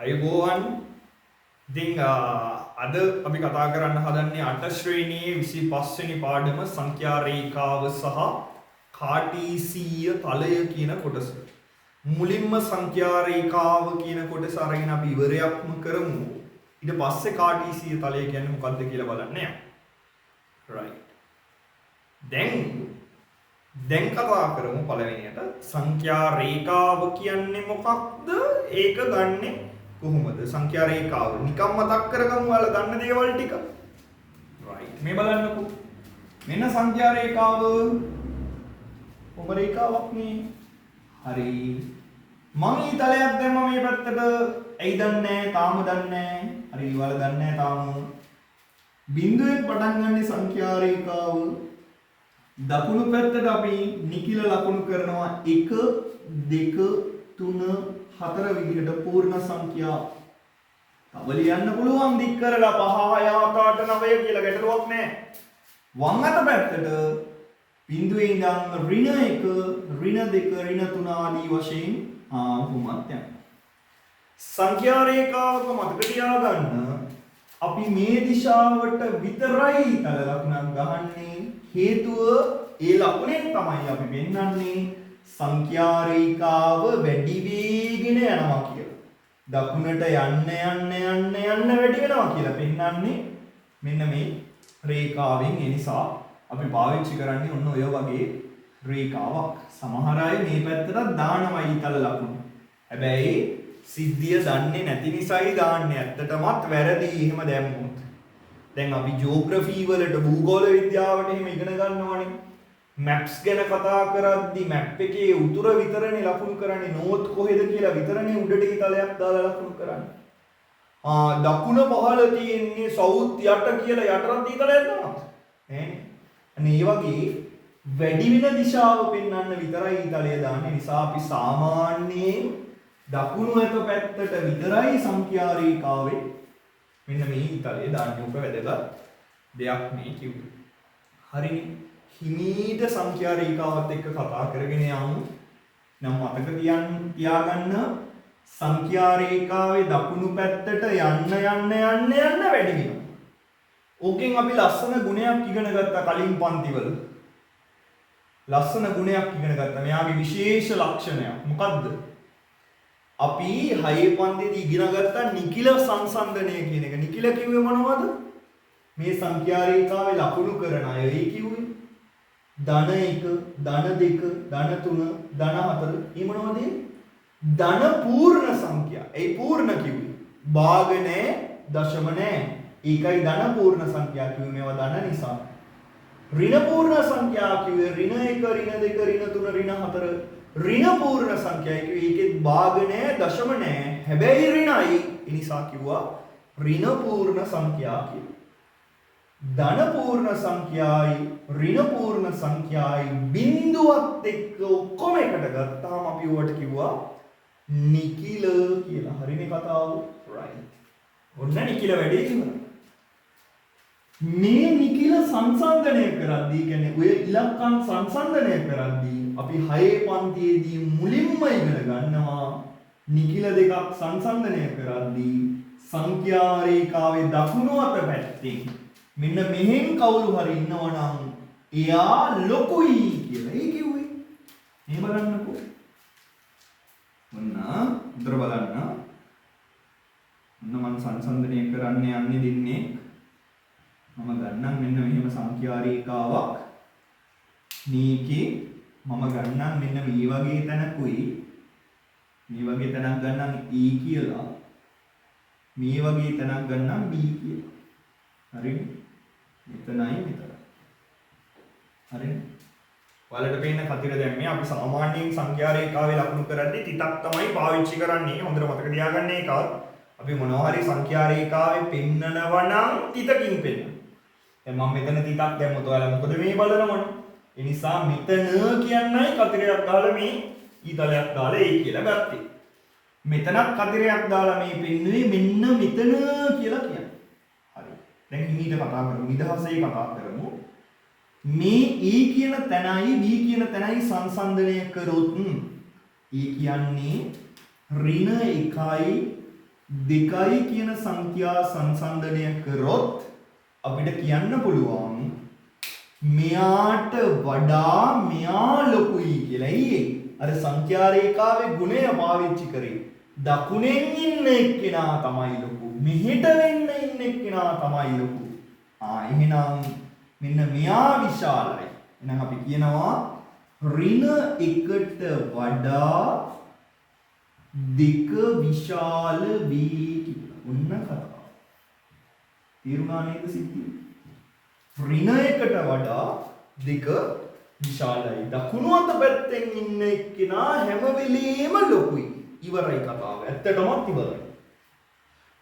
අයුබෝවන් ඉතින් අද අපි කතා කරන්න හදන්නේ 8 ශ්‍රේණියේ 25 වෙනි පාඩම සංඛ්‍යා රේඛාව සහ කාටීසීය තලය කියන කොටස. මුලින්ම සංඛ්‍යා රේඛාව කියන කොටස අරගෙන අපි ඉවරයක්ම කරමු. ඊට පස්සේ කාටීසීය තලය කියන්නේ මොකක්ද කියලා බලන්න යමු. right. දැන් කතා කරමු පළවෙනියට සංඛ්‍යා රේඛාව කියන්නේ මොකක්ද? ඒක ගන්නෙ කොහොමද? සංඛ්‍යා රේඛාව නිකම් මතක් කරගමු ඔයාලා දන්න දේවල් ටික. right. මේ බලන්නකෝ. මෙන්න සංඛ්‍යා රේඛාව. ඔබ රේඛාවක් නේ. හරි. මම ඊතලයක් දැම්මම මේ පැත්තට. ඇයි දන්නේ නැහැ? තාම දන්නේ නැහැ. හරි. ඔයාලා දන්නේ නැහැ තාම. බිඳුවෙන් පටන් ගන්න සංඛ්‍යා රේඛාව. දකුණු පැත්තට අපි නිකිල ලකුණු කරනවා 1 2 3 4 විදිහට පූර්ණ සංඛ්‍යා. තව ලියන්න පුළුවන් දික් කරලා 5 6 7 8 9 කියලා ගැටලුවක් නැහැ. වම් අත පැත්තට බිඳුවේ ඉඳන් ඍණ 1 ඍණ 2 ඍණ 3 ආදී වශයෙන් කොහොමද යන්නේ. සංඛ්‍යා රේඛාවක මතක තියාගන්න අපි මේ දිශාවට විතරයි තල ලකුණක් ගහන්නේ. හේතුව ඒ ලකුණෙන් තමයි අපි පෙන්වන්නේ සංඛ්‍යා රේඛාව වැඩි වේගෙන යනවා කියලා. දකුණට යන්න වැඩි වෙනවා කියලා පෙන්වන්නේ මෙන්න මේ රේඛාවෙන්. ඒ නිසා අපි පාවිච්චි කරන්නේ ඔන්න ඔය වගේ රේඛාවක්. සමහර අය මේ පැත්තට දානවා ඊතල ලකුණ. හැබැයි සිද්ධිය දන්නේ නැති නිසායි දාන්නේ. ඇත්තටමත් වැරදි එහෙම දැම්මොත්. දැන් අපි ජියෝග්‍රැෆි වලට භූගෝල විද්‍යාවට එහෙම ඉගෙන ගන්නවානේ. මැප්ස් ගැන කතා කරද්දි මැප් එකේ උතුර විතරනේ ලකුණු කරන්නේ. නෝත් කොහෙද කියලා විතරනේ උඩට ඊතලයක් දාලා ලකුණු කරන්නේ. දකුණ පහළ තියෙන්නේ සවුත් යට කියලා යටට ඊතලයක් දානවා. නෑනේ. අනේ මේ වගේ වැඩි වෙන දිශාව පෙන්වන්න විතරයි ඊතලය දාන්නේ. නිසා අපි සාමාන්‍යයෙන් දකුණු අත පැත්තට විතරයි සංඛ්‍යා රේඛාවේ මෙන්න මේ ඊතලය දාන්නේ. ඔබ වැදගත් දෙයක් මේ කිව්වේ. හරිනේ. හිමීට සංඛ්‍යා රේඛාවත් එක්ක කතා කරගෙන යමු. නම් මතක තියාගන්න සංඛ්‍යා රේඛාවේ දකුණු පැත්තට යන්න වැඩි වෙනවා. ඕකෙන් අපි ලස්සන ගුණයක් ඉගෙන ගත්තා කලින් පන්තිවල. ලස්සන ගුණයක් ඉගෙන ගත්තා. මෙයාගේ විශේෂ ලක්ෂණයක්. මොකද්ද? අපි 6 පන්තියේදී ඉගෙන ගත්තා නිකිල සංසන්දනය කියන එක. නිකිල කිව්වේ මොනවද? මේ සංඛ්‍යා රේඛාවේ ලකුණු කරන අය ඒ කිව්වේ ධන 1, ධන 2, ධන 3, ධන 4. මේ මොනවද? ධන පූර්ණ සංඛ්‍යා. ඒ පූර්ණ කිව්වේ. භාග නැහැ, දශම නැහැ. ඒකයි ධන පූර්ණ සංඛ්‍යා කිව්වේ. මේවා ධන නිසා. ඍණ පූර්ණ සංඛ්‍යා කිව්වේ ඍණ 1, ඍණ 2, ඍණ 3, ඍණ 4. ඍණ පූර්ණ සංඛ්‍යා කිව්වේ ඒකෙත් භාග නැහැ, දශම නැහැ. හැබැයි ඍණයි. ඒ නිසා කිව්වා ඍණ පූර්ණ සංඛ්‍යා කියලා. ධන පූර්ණ සංඛ්‍යායි ඍණ පූර්ණ සංඛ්‍යායි බිඳුවත් එක්ක ඔක්කොම එකට ගත්තාම අපි උවට කිව්වා නිකිල කියලා. හරිනේ කතාව. right. ඔන්න නිකිල වැඩේ ඉවරයි. මේ නිකිල සංසන්දනය කරද්දී කියන්නේ ඔය ඉලක්කම් සංසන්දනය කරද්දී අපි 6 පන්තියේදී මුලින්ම ඉගෙන ගන්නවා නිකිල දෙකක් සංසන්දනය කරද්දී සංඛ්‍යා රේඛාවේ දකුණු අත පැත්තෙන් මෙන්න මෙහෙන් කවුරු හරි ඉන්නවනම් එයා ලොකුයි කියලා. ඒ කිව්වේ. මේ බලන්නකෝ. මොන්න උතර බලන්න. මොන්න මම සංසන්දනය කරන්න යන්නේ දින්නේ. මම ගන්නම් මෙන්න මෙහෙම සංඛ්‍යා රේඛාවක්. මේකේ මම ගන්නම් මෙන්න මේ වගේ තැනකුයි. මේ වගේ තැනක් ගන්නම් E කියලා. මේ වගේ තැනක් ගන්නම් B කියලා. හරිනේ. මෙතනයි මෙතන. හරිනේ. ඔයාලට පේන කතිර දැන් මේ අපි සාමාන්‍යයෙන් සංඛ්‍යා රේඛාවේ ලකුණු කරද්දී තිතක් තමයි පාවිච්චි කරන්නේ. හොඳට මතක තියාගන්න ඒකත්. අපි මොනවා හරි සංඛ්‍යා රේඛාවේ පෙන්නනවා නම් තිතකින් පෙන්නන. දැන් මම මෙතන තිතක් දැම්මොත් ඔයාලා මොකද මේ බලනවනේ. ඒ නිසා මෙතන කියන්නයි කතිරයක් දාලා මේ ඊතලයක් දාලා ඒ කියලා ගත්තේ. මෙතනත් කතිරයක් දාලා මේ පෙන්නුවේ මෙන්න මෙතන කියලා කියන්නේ. හරි. දැන් හිමීට කතා කරමු. නිදහසේ කතා කරමු. මේ E කියන තැනයි B කියන තැනයි සංසන්දනය කරොත් E කියන්නේ ඍණ 1යි දෙකයි කියන සංඛ්‍යා සංසන්දනය කරොත් අපිට කියන්න පුළුවන් මෙයාට වඩා මෙයා ලොකුයි කියලා. ඊයේ අර සංඛ්‍යා රේඛාවේ ගුණය පාවිච්චි කරේ. දකුණෙන් ඉන්න එක්කෙනා තමයි ලොකු. මෙහෙට වෙන්න ඉන්න එක්කෙනා තමයි ලොකු. එහෙනම් මෙන්න මෙයා විශාලයි. එහෙනම් අපි කියනවා ඍණ 1ට වඩා 2 විශාල වේ කියලා. ඔන්න කතාව. තේරුණා නේද සිද්ධිය? ඍණ 1ට වඩා 2 විශාලයි. දකුණු අත පැත්තෙන් ඉන්න එක්කෙනා හැම වෙලෙම ලොකුයි. ඉවරයි කතාව. ඇත්තටමත් ඉවරයි.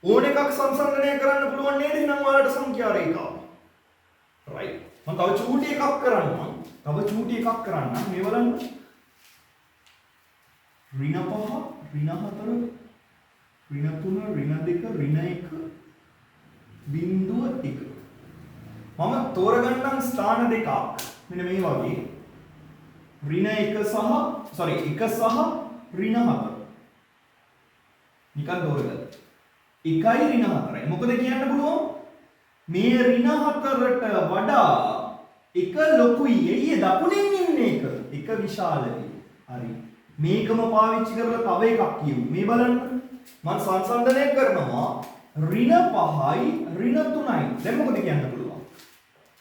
ඕන එකක් සංසන්දනය කරන්න පුළුවන් නේද? එහෙනම් ඔයාලට සංඛ්‍යා රේඛාව. right. මම තව චූටි එකක් කරන්නම්. මේ බලන්න. ඍණ 5, ඍණ 4, ඍණ 3, ඍණ 2, ඍණ 1, බිංදුව 1. මම තෝරගන්නම් ස්ථාන දෙකක්. මෙන්න මේ වගේ. ඍණ 1 සහ ඍණ 4. නිකන් තෝරගන්න. 1යි ඍණ 4යි. මොකද කියන්න පුළුවන්? මේ ඍණ 4ට වඩා 1 ලොකුයි. එయ్యේ දකුණෙන් ඉන්නේ 1 විශාල වේ. හරි. මේකම පාවිච්චි කරලා තව එකක් කියමු. මේ බලන්න. මම සංසන්දනය කරනවා ඍණ 5යි ඍණ 3යි. දැන් මොකද කියන්න පුළුවන්?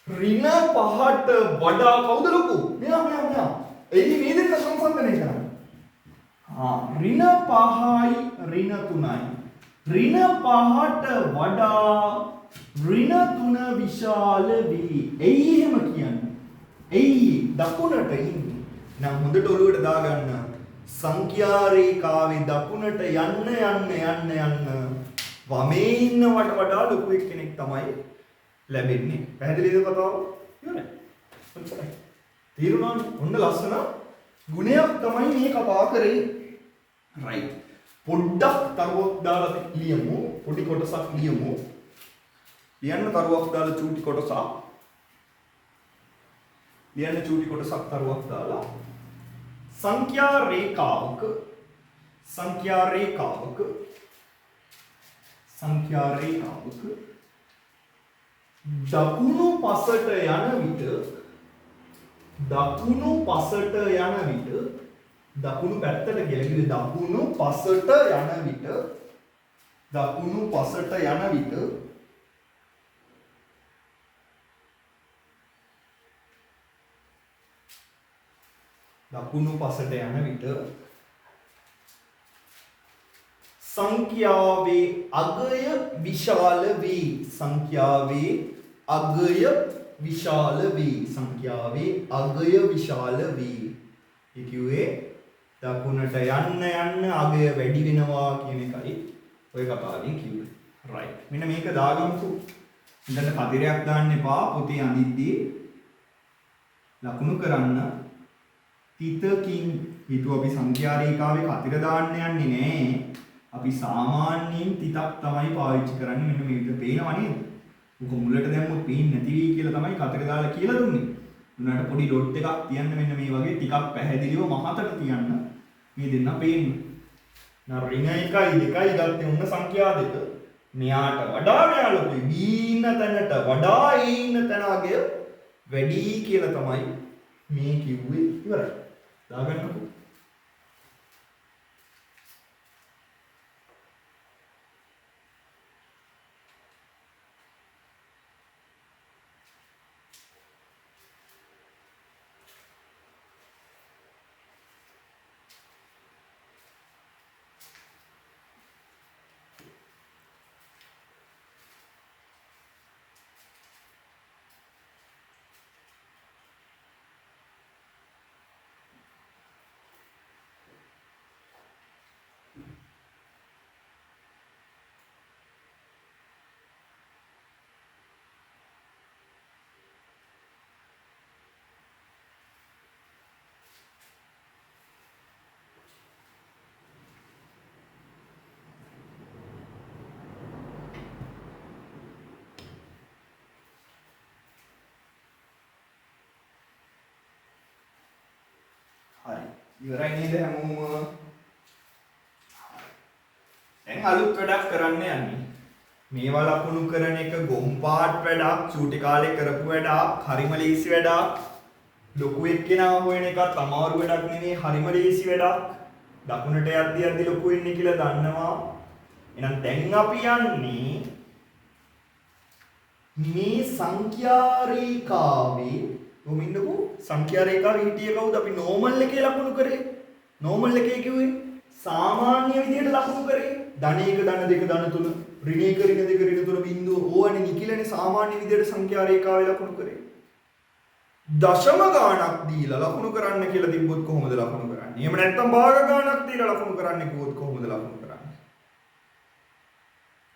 ඍණ 5ට වඩා කවුද ලොකු? මෙයා. එයි මේ දෙක සංසන්දනය කරන්න. ඍණ 5යි ඍණ 3යි. ඍණ 5ට වඩා ඍණ 3 විශාල වේ. එයි එහෙම කියන්නේ. එයි දකුණට ඉන්නේ. නම් හොඳට ඔළුවට දාගන්න. සංඛ්‍යා රේඛාවේ දකුණට යන්න වමේ ඉන්නවට වඩා ලොකු කෙනෙක් තමයි ලැබෙන්නේ. පැහැදිලිද කතාව? ඉවරයි. ඔච්චරයි. තේරුණාද? ඔන්න ලස්සන ගුණයක් තමයි මේ කතා කරේ. right. පොඩ්ඩක් තරුවක් දාලා ලියමු. පොඩි කොටසක් ලියමු. ලියන්න තරුවක් දාලා චූටි කොටසක්. තරුවක් දාලා සංඛ්‍යා රේඛාවක දකුණු පසට යන විට දකුණු පැත්තට කියලා කිව්වේ දකුණු පසට යන විට සංඛ්‍යාවේ අගය විශාල වේ. ඒ කිව්වේ දකුණට යන්න අගය වැඩි වෙනවා කියන එකයි ඔය කතාවෙන් කිව්වේ. right. මෙන්න මේක දාගමුකෝ. ඉඳලා කදිරයක් දාන්න එපා පොතේ අඳිද්දී. ලකුණු කරන්න. තිතකින් හිතුව අපි සංඛ්‍යා රේඛාවේ කතිර දාන්න යන්නේ නෑ. අපි සාමාන්‍යයෙන් තිතක් තමයි පාවිච්චි කරන්නේ. මෙන්න මේ විදිහට පේනවා නේද? උක මුලට දැම්මොත් පේන්නේ නැති වෙයි කියලා තමයි කතිර දාලා කියලා දුන්නේ. උනාට පොඩි ඩොට් එකක් තියන්න මෙන්න මේ වගේ ටිකක් පැහැදිලිව මහතට තියන්න. මේ දෙන්න පේන්න. ඍණ 1යි 2යි ගත්තේ උන්න සංඛ්‍යා දෙක. මෙයාට වඩා මෙයා ලොකුයි. B ඉන්න තැනට වඩා A ඉන්න තැන අගය වැඩි කියලා තමයි මේ කිව්වේ. ඉවරයි. දාගන්නකෝ. හරි. ඉවරයි නේද හැමෝම? දැන් අලුත් වැඩක් කරන්න යන්නේ. මේවා ලකුණු කරන එක ගොම්පාට් වැඩක්, චූටි කාලේ කරපු වැඩක්, හරිම ලේසි වැඩක්. ලොකු එක්කෙනා හොයන එකත් අමාරු වැඩක් නෙමෙයි, හරිම ලේසි වැඩක්. දකුණට යද්දි ලොකු වෙන්නේ කියලා දන්නවා. එහෙනම් දැන් අපි යන්නේ මේ සංඛ්‍යා රේඛාවේ කොමින්දකෝ සංඛ්‍යා රේඛාවේ හිටියේ කවුද? අපි නෝමල් එකේ ලකුණු කරේ. නෝමල් එකේ කිව්වේ සාමාන්‍ය විදියට ලකුණු කරේ. ධන 1 ධන 2 ධන 3 ඍණ 1 ඍණ 2 ඍණ 3 බිංදුව ඕවනේ නිකිලනේ සාමාන්‍ය විදියට සංඛ්‍යා රේඛාවේ ලකුණු කරේ. දශම ගාණක් දීලා ලකුණු කරන්න කියලා තිබ්බොත් කොහොමද ලකුණු කරන්නේ? එහෙම නැත්නම් භාග ගාණක් දීලා ලකුණු කරන්න කිව්වොත් කොහොමද ලකුණු කරන්නේ?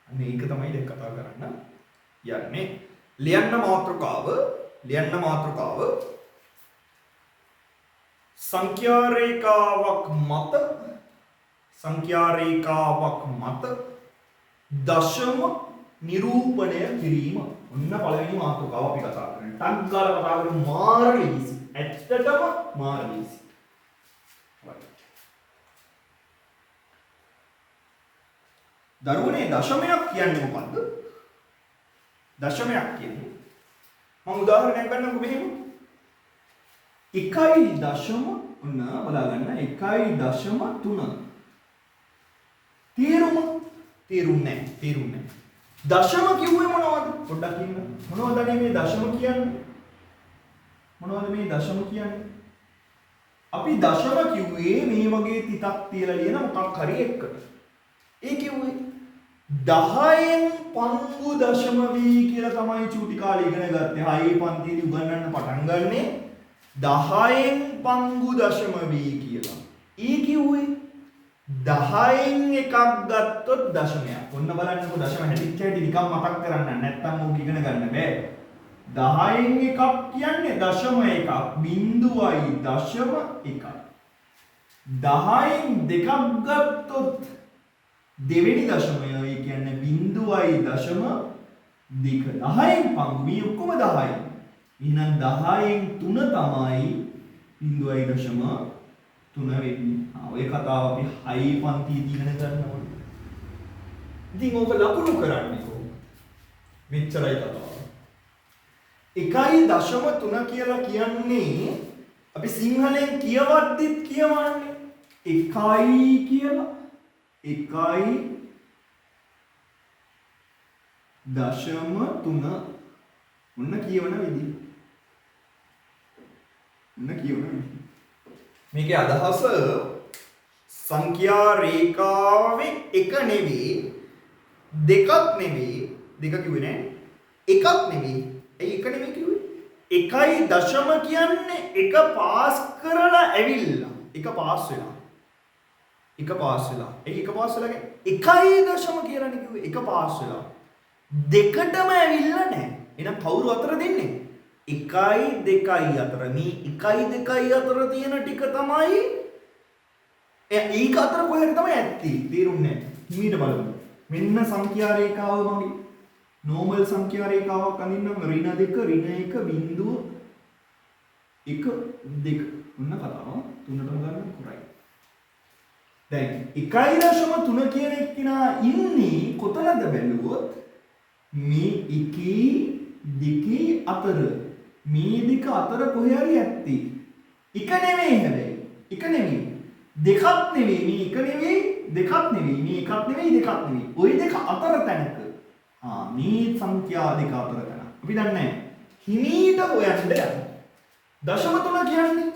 අන්න ඒක තමයි දැන් කතා කරන්න යන්නේ. ලියන්න මාතෘකාව සංඛ්‍යා රේඛාවක් මත දශම නිරූපණය කිරීම. ඔන්න පළවෙනි මාතෘකාව අපි කතා කරන්නේ. ටක් ගාලා කතා කරමු. මාර ලීසි. ඇත්තටම මාර ලීසි. දරුවනේ දශමයක් කියන්නේ මොකද්ද? දශමයක් කියන්නේ මම උදාහරණයක් ගන්නකො මෙහෙම. 1 දශම ඔන්න බලා ගන්න 1.3 තේරුන්නේ නැහැ. දශම කිව්වේ මොනවද? පොඩ්ඩක් කියන්න. මොනවද මේ දශම කියන්නේ? අපි දශම කිව්වේ මේ වගේ තිතක් තියලා ලියන මොකක් හරි එක්කට. ඒ කිව්වේ 10න් පංගු දශම වී කියලා තමයි චූටි කාලේ ඉගෙන ගත්තේ. 6 පන්තියේදී උගන්වන්න පටන් ගන්නේ 10න් පංගු දශම වී කියලා. ඒ කිව්වේ 10න් එකක් ගත්තොත් දශමයක්. ඔන්න බලන්නකො දශම හැදිච්ච හැටි නිකන් මතක් කරන්න නැත්නම් ඕක ඉගෙන ගන්න බෑ. 10න් එකක් කියන්නේ දශම එකක්, බිංදුවයි දශම එකක්. 10න් දෙකක් ගත්තොත් දෙවෙනි දශමය ඒ කියන්නේ බිංදුවයි දශම දෙක. 10න් පංගු මේ ඔක්කොම 10යි. එහෙනම් 10න් 3 තමයි බිංදුවයි දශම 3 වෙන්නේ. ඔය කතාව අපි 6 පන්තියේදී ඉගෙන ගන්න ඕනේ. ඉතින් ඕක ලකුණු කරන්නේ කොහොමද? මෙච්චරයි කතාව. 1.3 කියලා කියන්නේ අපි සිංහලෙන් කියවද්දිත් කියවන්නේ 1 කියලා. 1.3 ඔන්න කියවන විදිහ. මේකේ අදහස සංඛ්‍යා රේඛාවේ එක නෙවෙයි දෙකක් නෙවෙයි දෙක කිව්වේ නෑ එකක් නෙවෙයි ඒ එක නෙවෙයි කිව්වේ 1.0 කියන්නේ එක පාස් කරලා ඇවිල්ලා එක පාස් වෙලා ඒ එක පාස් වෙලා 1.0 කියලානේ කිව්වේ එක පාස් වෙලා දෙකටම ඇවිල්ලා නෑ එහෙනම් කවුරු අතර දෙන්නේ 1යි 2යි අතර මේ 1යි 2යි අතර තියෙන ටික තමයි ඒක අතර කොහෙද තමයි ඇත්තේ තේරුන්නේ නැහැ හිමීට බලමු මෙන්න සංඛ්‍යා රේඛාව මගේ නෝමල් සංඛ්‍යා රේඛාවක් අඳින්නම් ඍණ 2 ඍණ 1 බිංදුව 1 2 ඔන්න කතාව තුනටම ගන්න කරයි දැන් 1.3 කියන එක්කිනා ඉන්නේ කොතනද බැලුවොත් මේ 1 2 අතර මේ දෙක අතර කොහේ හරි ඇත්තේ එක නෙමෙයි හැබැයි එක නෙමෙයි දෙකක් නෙමෙයි මේ එක නෙමෙයි දෙකක් නෙමෙයි මේ එකක් නෙමෙයි දෙකක් නෙමෙයි ওই දෙක අතර තැනක මේ සංඛ්‍යා දෙක අතර තැන අපි දන්නේ හිමීට හොයන්න යන්න දශම තුන කියන්නේ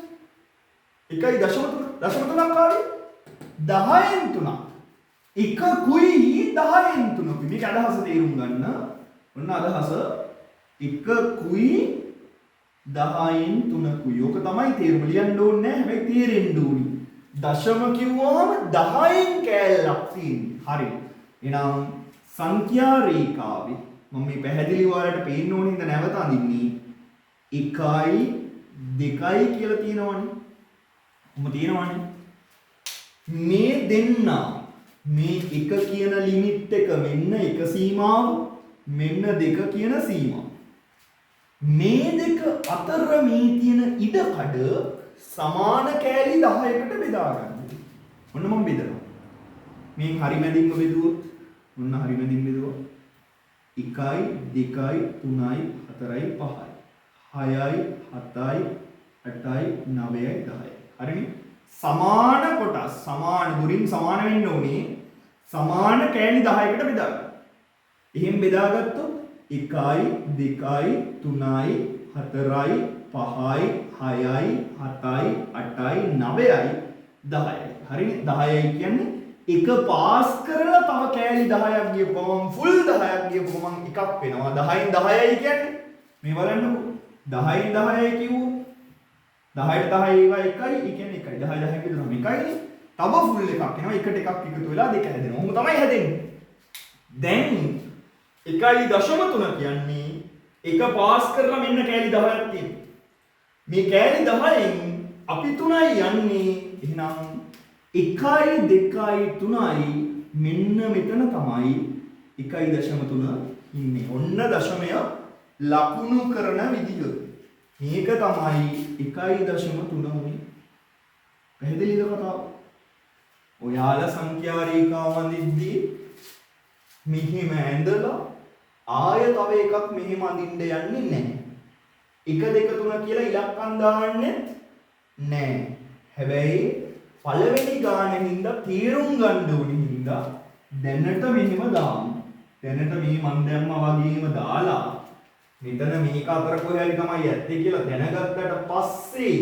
1.3 ආවේ 10න් 3 එකකුයි 10න් 3 මේක අදහස තේරුම් ගන්න ඔන්න අදහස එකකුයි 10න් 3කුයි ඕක තමයි තේරුම ලියන්න ඕනේ නැහැ හැබැයි තේරෙන්න ඕනි දශම කිව්වම 10න් කෑල්ලක් තියෙන්නේ හරි එහෙනම් සංඛ්‍යා රේඛාවේ මම මේ පැහැදිලිව ඔයාලට පේන්න ඕනේ ඉඳ නැවත අඳින්නේ 1යි 2යි කියලා තියෙනවනේ කොහොම තියෙනවනේ මේ දෙන්න මේ 1 කියන ලිමිට් එක මෙන්න එක සීමාව මෙන්න 2 කියන සීමාව මේ දෙක අතර මේ තියෙන ඉඩකඩ සමාන කෑලි 10කට බෙදා ගන්න. ඔන්න මම බෙදනවා. මේ හරි මැදින්ම බෙදුවොත් ඔන්න හරියන දින්නේ දුව. 1යි 2යි 3යි 4යි 5යි 6යි 7යි 8යි 9යි 10යි. හරිනේ? සමාන කොටස් සමාන දුරින් සමාන වෙන්න ඕනේ. සමාන කෑලි 10කට බෙදා ගන්න. එහෙන් බෙදාගත්තොත් 1යි 2යි 3යි 4යි 5යි 6යි 7යි 8යි 9යි 10යි. හරිනේ? 10යි කියන්නේ එක පාස් කරලා තව කෑලි 10ක් ගියපුවම ෆුල් 10ක් ගියපුවම එකක් වෙනවා. 10න් 10යි කියන්නේ මේ බලන්නකෝ. 10න් 10යි කිව්වොත් 10ට 10 ඒවා එකයි. ඒ කියන්නේ එකයි. 10 10 කියනනම් එකයිනේ. තව ෆුල් එකක් එනවා. එකට එකක් එකතු වෙලා දෙක හැදෙනවා. ඔහොම තමයි හැදෙන්නේ. දැන් 1.3 කියන්නේ එක පාස් කරලා මෙන්න කෑලි 10ක් තියෙනවා. මේ කෑලි 10න් අපි 3යි යන්නේ. එහෙනම් 1යි 2යි 3යි මෙන්න මෙතන තමයි 1.3 ඉන්නේ. ඔන්න දශමය ලකුණු කරන විදිහ. මේක තමයි 1.3 උනේ. පැහැදිලිද කතාව? ඔයාලා සංඛ්‍යා රේඛාව වඳිද්දී මෙහිම ඇඳලා ආය තව එකක් මෙහෙම අඳින්න යන්නේ නැහැ. 1 2 3 කියලා ඉලක්කම් දාන්නේ නැහැ. හැබැයි පළවෙනි ගානේ හින්දා තීරුම් ගන්න ඕනේ හින්දා දැනට මෙහෙම දාමු. දැනට මේ මන් දැම්මා වගේම දාලා මෙතන මේක අතර කොහේ හරි තමයි ඇත්තේ කියලා දැනගත්තට පස්සේ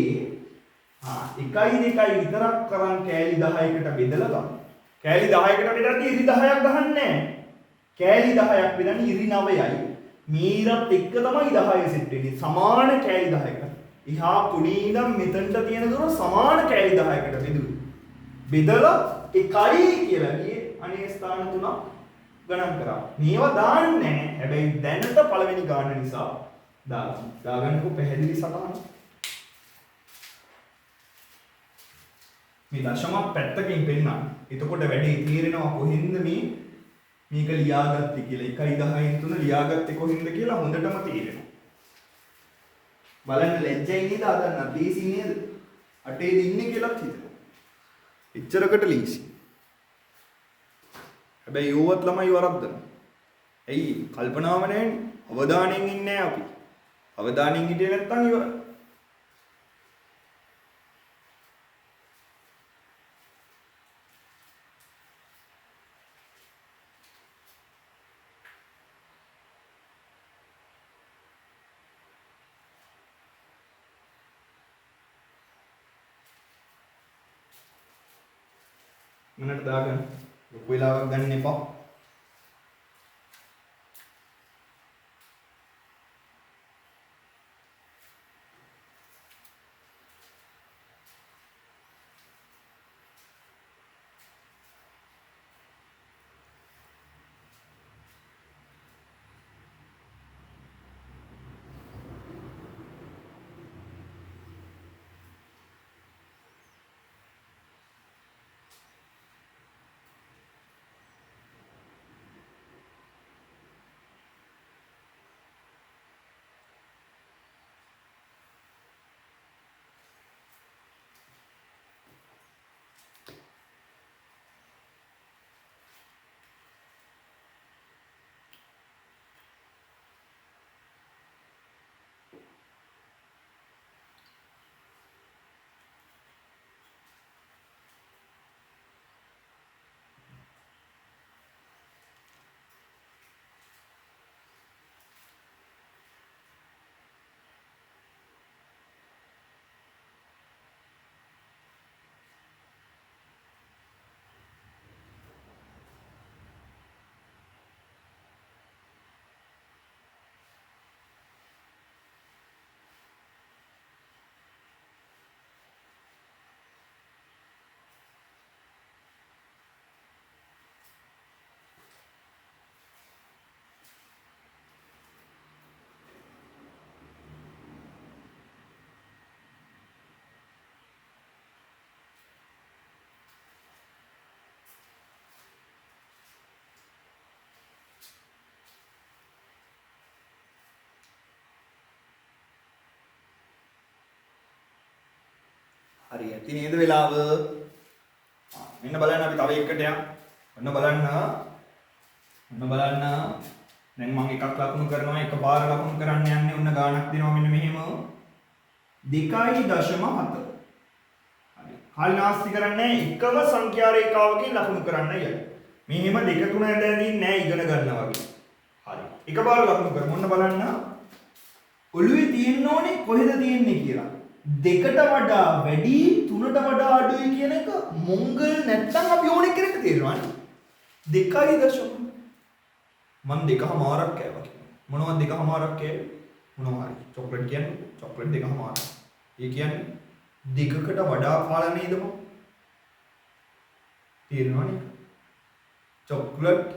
1යි 2යි විතරක් කරන් කෑලි 10කට බෙදලා ගමු. කෑලි 10කට බෙදද්දී ඉරි 10ක් ගහන්නේ නැහැ. කෑලි 10ක් බෙදන්නේ ඉරි 9යි. මීරත් එක්ක තමයි 10 සෙට් වෙන්නේ. සමාන කෑලි 10කට. එහා පොඩි ඉඳන් මෙතනට තියෙන දුර සමාන කෑලි 10කට බෙදුවා. බෙදලා 1යි කියලා ගියේ අනේ ස්ථාන තුනක් ගණන් කරා. මේවා දාන්නේ නැහැ. හැබැයි දැනට පළවෙනි ගාන නිසා දාගන්නකො පැහැදිලි සටහන. මේ දශම පැත්තකින් පෙන්නන්න. එතකොට වැඩි තීරෙනවා කොහෙන්ද මේක ලියාගත්තේ කියලා. 1.10න් 3 ලියාගත්තේ කොහෙන්ද කියලා හොඳටම තීරෙනවා. බලන්න ලැජ්ජයි නේද අදන්න ලීසි නේද? අටේද ඉන්නේ කියලාත් හිතනවා. එච්චරකට ලීසි. හැබැයි යෝවත් ළමයි වරද්දනවා. ඇයි කල්පනාව නැහැනේ. අවධානයෙන් ඉන්නේ නැහැ අපි. අවධානයෙන් හිටියේ නැත්තම් ඉවරයි. මනට දාගන්න. ලොකු වෙලාවක් ගන්න එපා. හරි ඇති නේද වෙලාව? මෙන්න බලන්න අපි තව එකකට යමු. ඔන්න බලන්න ඔන්න බලන්න. දැන් මම එකක් ලකුණු කරනවා එකපාර ලකුණු කරන්න යන්නේ ඔන්න ගාණක් දෙනවා මෙන්න මෙහෙම 2.7. හරි. කාලනාස්ති කරන්නේ එකම සංඛ්‍යා රේඛාවකින් ලකුණු කරන්න යන්නේ. මෙහෙම 2 3 ඇඳින් නෑ ඉගෙන ගන්නවා වගේ. හරි. එකපාර ලකුණු කරමු. ඔන්න බලන්න. ඔළුවේ තියෙන්න ඕනේ කොහෙද තියෙන්නේ කියලා. 2ට වඩා වැඩි 3ට වඩා අඩුයි කියන එක මොංගල් නැත්තම් අපි ඕනේ කෙනෙක්ට තේරෙනවනේ. 2.0 මම 2.5ක් කෑවා කියනවා. මොනවද 2.5ක් කෑවේ? මොනවා හරි. චොක්ලට් කියන්නේ චොක්ලට් 2.5ක්. ඒ කියන්නේ දෙකකට වඩා කාලා නේද මම? තේරෙනවනේ. චොක්ලට්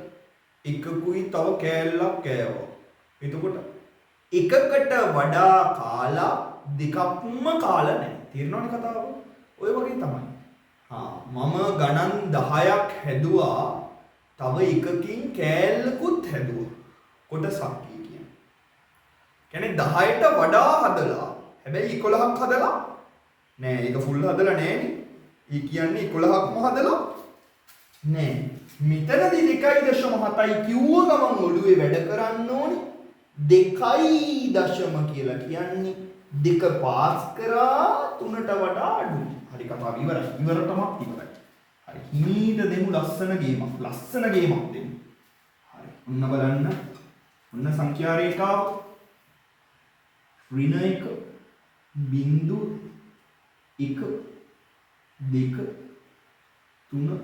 එකකුයි තව කෑල්ලක් කෑවා. එතකොට එකකට වඩා කාලා දෙකක්ම කාලා නැහැ. තේරෙනවනේ කතාව? ඔය වගේ තමයි. මම ගණන් 10ක් හැදුවා. තව එකකින් කෑල්ලකුත් හැදුවා. කොටසක් කියන්නේ. කියන්නේ 10ට වඩා හදලා. හැබැයි 11ක් හදලා නෑ. ඒක ෆුල් හදලා නෑනේ. ඒ කියන්නේ 11ක්ම හදලා නෑ. මෙතනදී 2.7 කිව්ව ගමන් ඔළුවේ වැඩ කරන්න ඕනේ. 2.0 කියලා කියන්නේ 2 පාස් කරා 3ට වඩා අඩුයි. හරි කතාව ඉවරයි. ඉවරටම ඉවරයි. හරි. හිමීට දෙමු ලස්සන ගේමක්. ලස්සන ගේමක් දෙමු. හරි. ඔන්න බලන්න. ඔන්න සංඛ්‍යා රේඛාව. ඍණ 1 බිංදු 1 2 3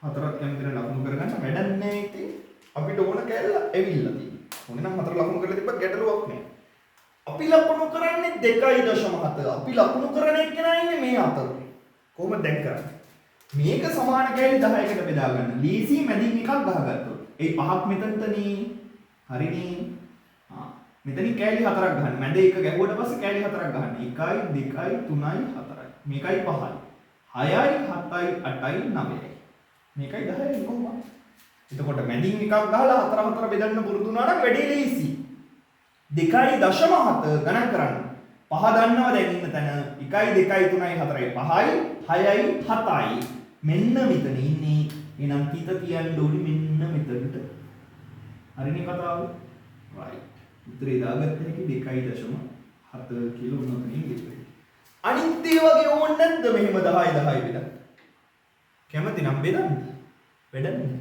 4ක් යම් දෙන ලකුණු කරගන්න වැඩක් නැහැ ඉතින් අපිට ඕන කැල්ල ඇවිල්ලා තියෙනවා. ඕනේ නම් 4 ලකුණු කරලා තිබ්බත් ගැටලුවක් නැහැ. අපි ලකුණු කරන්නේ 2.7. අපි ලකුණු කරන එක්කෙනා ඉන්නේ මේ අතර. කොහොමද දැන් කරන්නේ? මේක සමාන කැලි 10කට බෙදා ගන්න. ලීසි මැදින් එකක් ගහගත්තොත්. ඒ පහක් මෙතනටනේ. හරිනේ. මෙතනින් කැලි 4ක් ගන්න. මැද එක ගැහුවට පස්සේ කැලි 4ක් ගන්න. 1 2 3 4යි. මේකයි 5යි. 6යි 7යි 8යි 9යි. මේකයි 10යි කොහොමද? එතකොට මැදින් එකක් ගහලා 4 4 බෙදන්න පුරුදු වුණා නම් වැඩි ලීසි. 2.7 ගණන් කරන්න. 5 දන්නවා දැන් ඉන්න තැන 1 2 3 4යි 5යි 6යි 7යි. මෙන්න මෙතන ඉන්නේ. එහෙනම් හිත තියන්න ඕනි මෙන්න මෙතනට. හරිනේ කතාව? right. උත්තරේ දාගත්ත හැකි 2.7 කියලා උනොතින් ඉතිරි. අනිත් ඒ වගේ ඕන නැද්ද මෙහෙම 10 10 බෙදන්න? කැමති නම් බෙදන්න. වැඩන්නේ.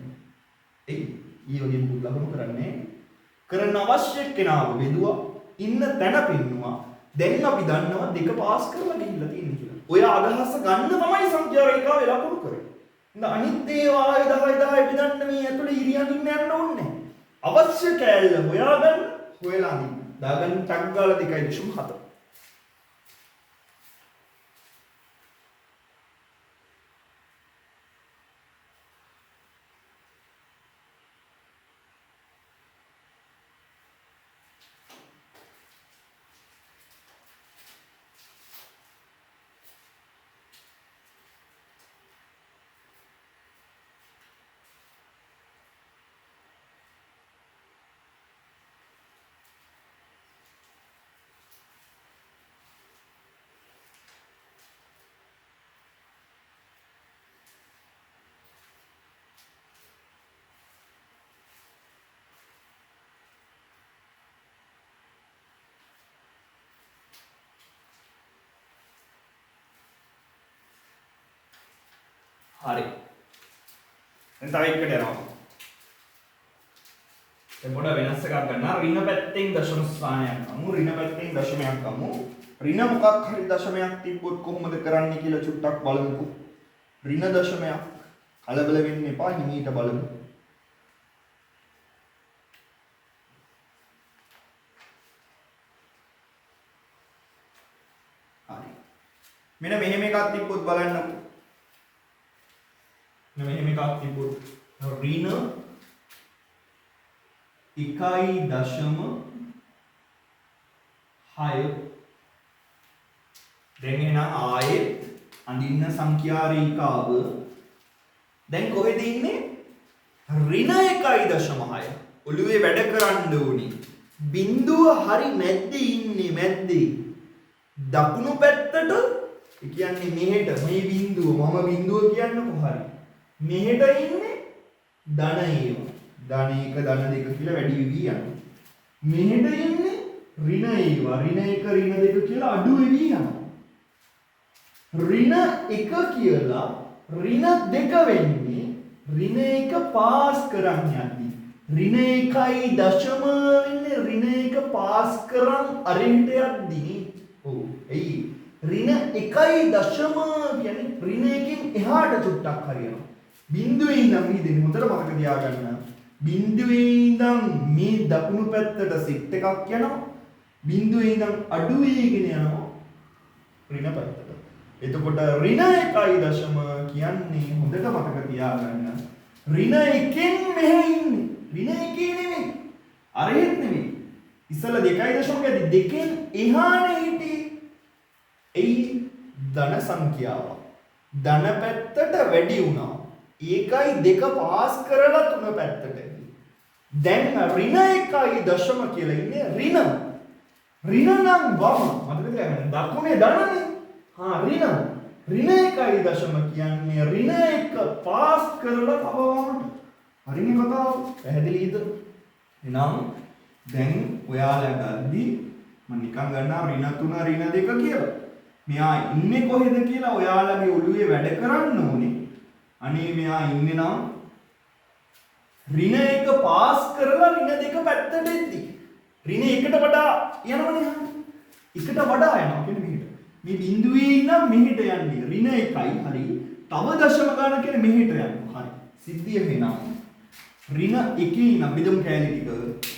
ඊ වගේ මුල් ලකුණු කරන්නේ කරන්න අවශ්‍ය කෙනාව බෙදුවා ඉන්න තැන පෙන්නුවා. දැන් අපි දන්නවා 2 පාස් කරලා ගිහිල්ලා තියෙන කියලා. ඔය අදහස ගන්න තමයි සංඛ්‍යා රේඛාවේ ලකුණු කරේ. ඉතින් අනිත් ඒවා 10 10 බෙදන්න මේ ඇතුලේ ඉරියන් ඉන්න යන්න ඕනේ නැහැ. අවශ්‍ය කෑල්ල හොයාගන්න හොයලා අඳින්න. දාගන්න ටක් ගාලා 2.7. හරි. දැන් තව එකකට යනවා. දැන් පොඩ වෙනස් එකක් ගන්නවා. ඍණ පැත්තෙන් දශම ස්ථානයක් ගමු. ඍණ පැත්තෙන් දශමයක් ගමු. ඍණ මොකක් හරි දශමයක් තිබ්බොත් කොහොමද කරන්නේ කියලා චුට්ටක් බලමුකෝ. ඍණ දශමයක් කලබල වෙන්න එපා. හිමීට බලමු. හරි. මෙන්න මෙහෙම එකක් තිබ්බොත් බලන්නකෝ. මෙහෙම එකක් තිබ්බොත් ඍණ 1.6 දැන් එහෙනම් ආයේ අඳින්න සංඛ්‍යා රේඛාව දැන් කොහෙද ඉන්නේ ඍණ 1.6 ඔළුවේ වැඩ කරන්න ඕනේ බිඳුව හරි මැද්දේ ඉන්නේ මැද්දේ දකුණු පැත්තට ඒ කියන්නේ මෙහෙට මේ බිඳුව මම බිඳුව කියන්නකො හරි මෙහෙට ඉන්නේ ධන ඒව ධන 1 ධන 2 කියලා වැඩි වෙවි යනවා. මෙහෙට එන්නේ ඍණ ඒවා ඍණ 1 ඍණ 2 කියලා අඩු වෙවි යනවා. ඍණ 1 කියලා ඍණ 2 වෙන්නේ ඍණ 1 පාස් කරන්න යද්දී. ඍණ 1යි දශම වෙන්නේ ඍණ 1 පාස් කරන් අරින්ට යද්දී. ඔව්. එයි ඍණ 1යි දශම කියන්නේ ඍණ 1කින් එහාට චුට්ටක් හරියනවා. බිඳුවේ ඉඳන් මේ දෙන්නේ හොඳට මතක තියාගන්න. බිඳුවේ ඉඳන් මේ දකුණු පැත්තට සෙට් එකක් යනවා. බිඳුවේ ඉඳන් අඩු වෙගෙන යනවා ඍණ පැත්තට. එතකොට ඍණ 1යි දශම කියන්නේ හොඳට මතක තියාගන්න. ඍණ 1කින් මෙහෙ ඉන්නේ. ඍණ 1 නෙමෙයි. අරහෙත් නෙමෙයි. ඉස්සලා 2.0 කියද්දි දෙකෙන් එහානේ හිටියේ. එයි ධන සංඛ්‍යාව. ධන පැත්තට වැඩි වුණා. ඒකයි 2 පාස් කරලා 3 පැත්තට. දැන් ඍණ 1.0 කියලා ඉන්නේ ඍණ. ඍණ නම් වම. මතක තියාගන්න. දකුණේ ධනනේ. ඍණ 1.0 කියන්නේ ඍණ 1 පාස් කරලා තව වමට. හරිනේ කතාව. පැහැදිලිද? එහෙනම් දැන් ඔයාලා ගද්දි මම නිකන් ගන්නවා ඍණ 3 ඍණ 2 කියලා. මෙයා ඉන්නේ කොහෙද කියලා ඔයාලගේ ඔළුවේ වැඩ කරන්න ඕනේ. අනේ මෙයා ඉන්නේ නම් ඍණ 1 පාස් කරලා ඍණ 2 පැත්තට එද්දි. ඍණ 1ට වඩා යනවනේ. 1ට වඩා යනවා කියන්නේ මෙහෙට. මේ බිඳුවේ ඉඳන් මෙහෙට යන්නේ ඍණ 1යි හරි. තව දශම ගන්න කියන්නේ මෙහෙට යනවා. හරි. සිද්ධිය වෙනවා. ඍණ 1 ඉඳන් බෙදමු කෑලි ටික.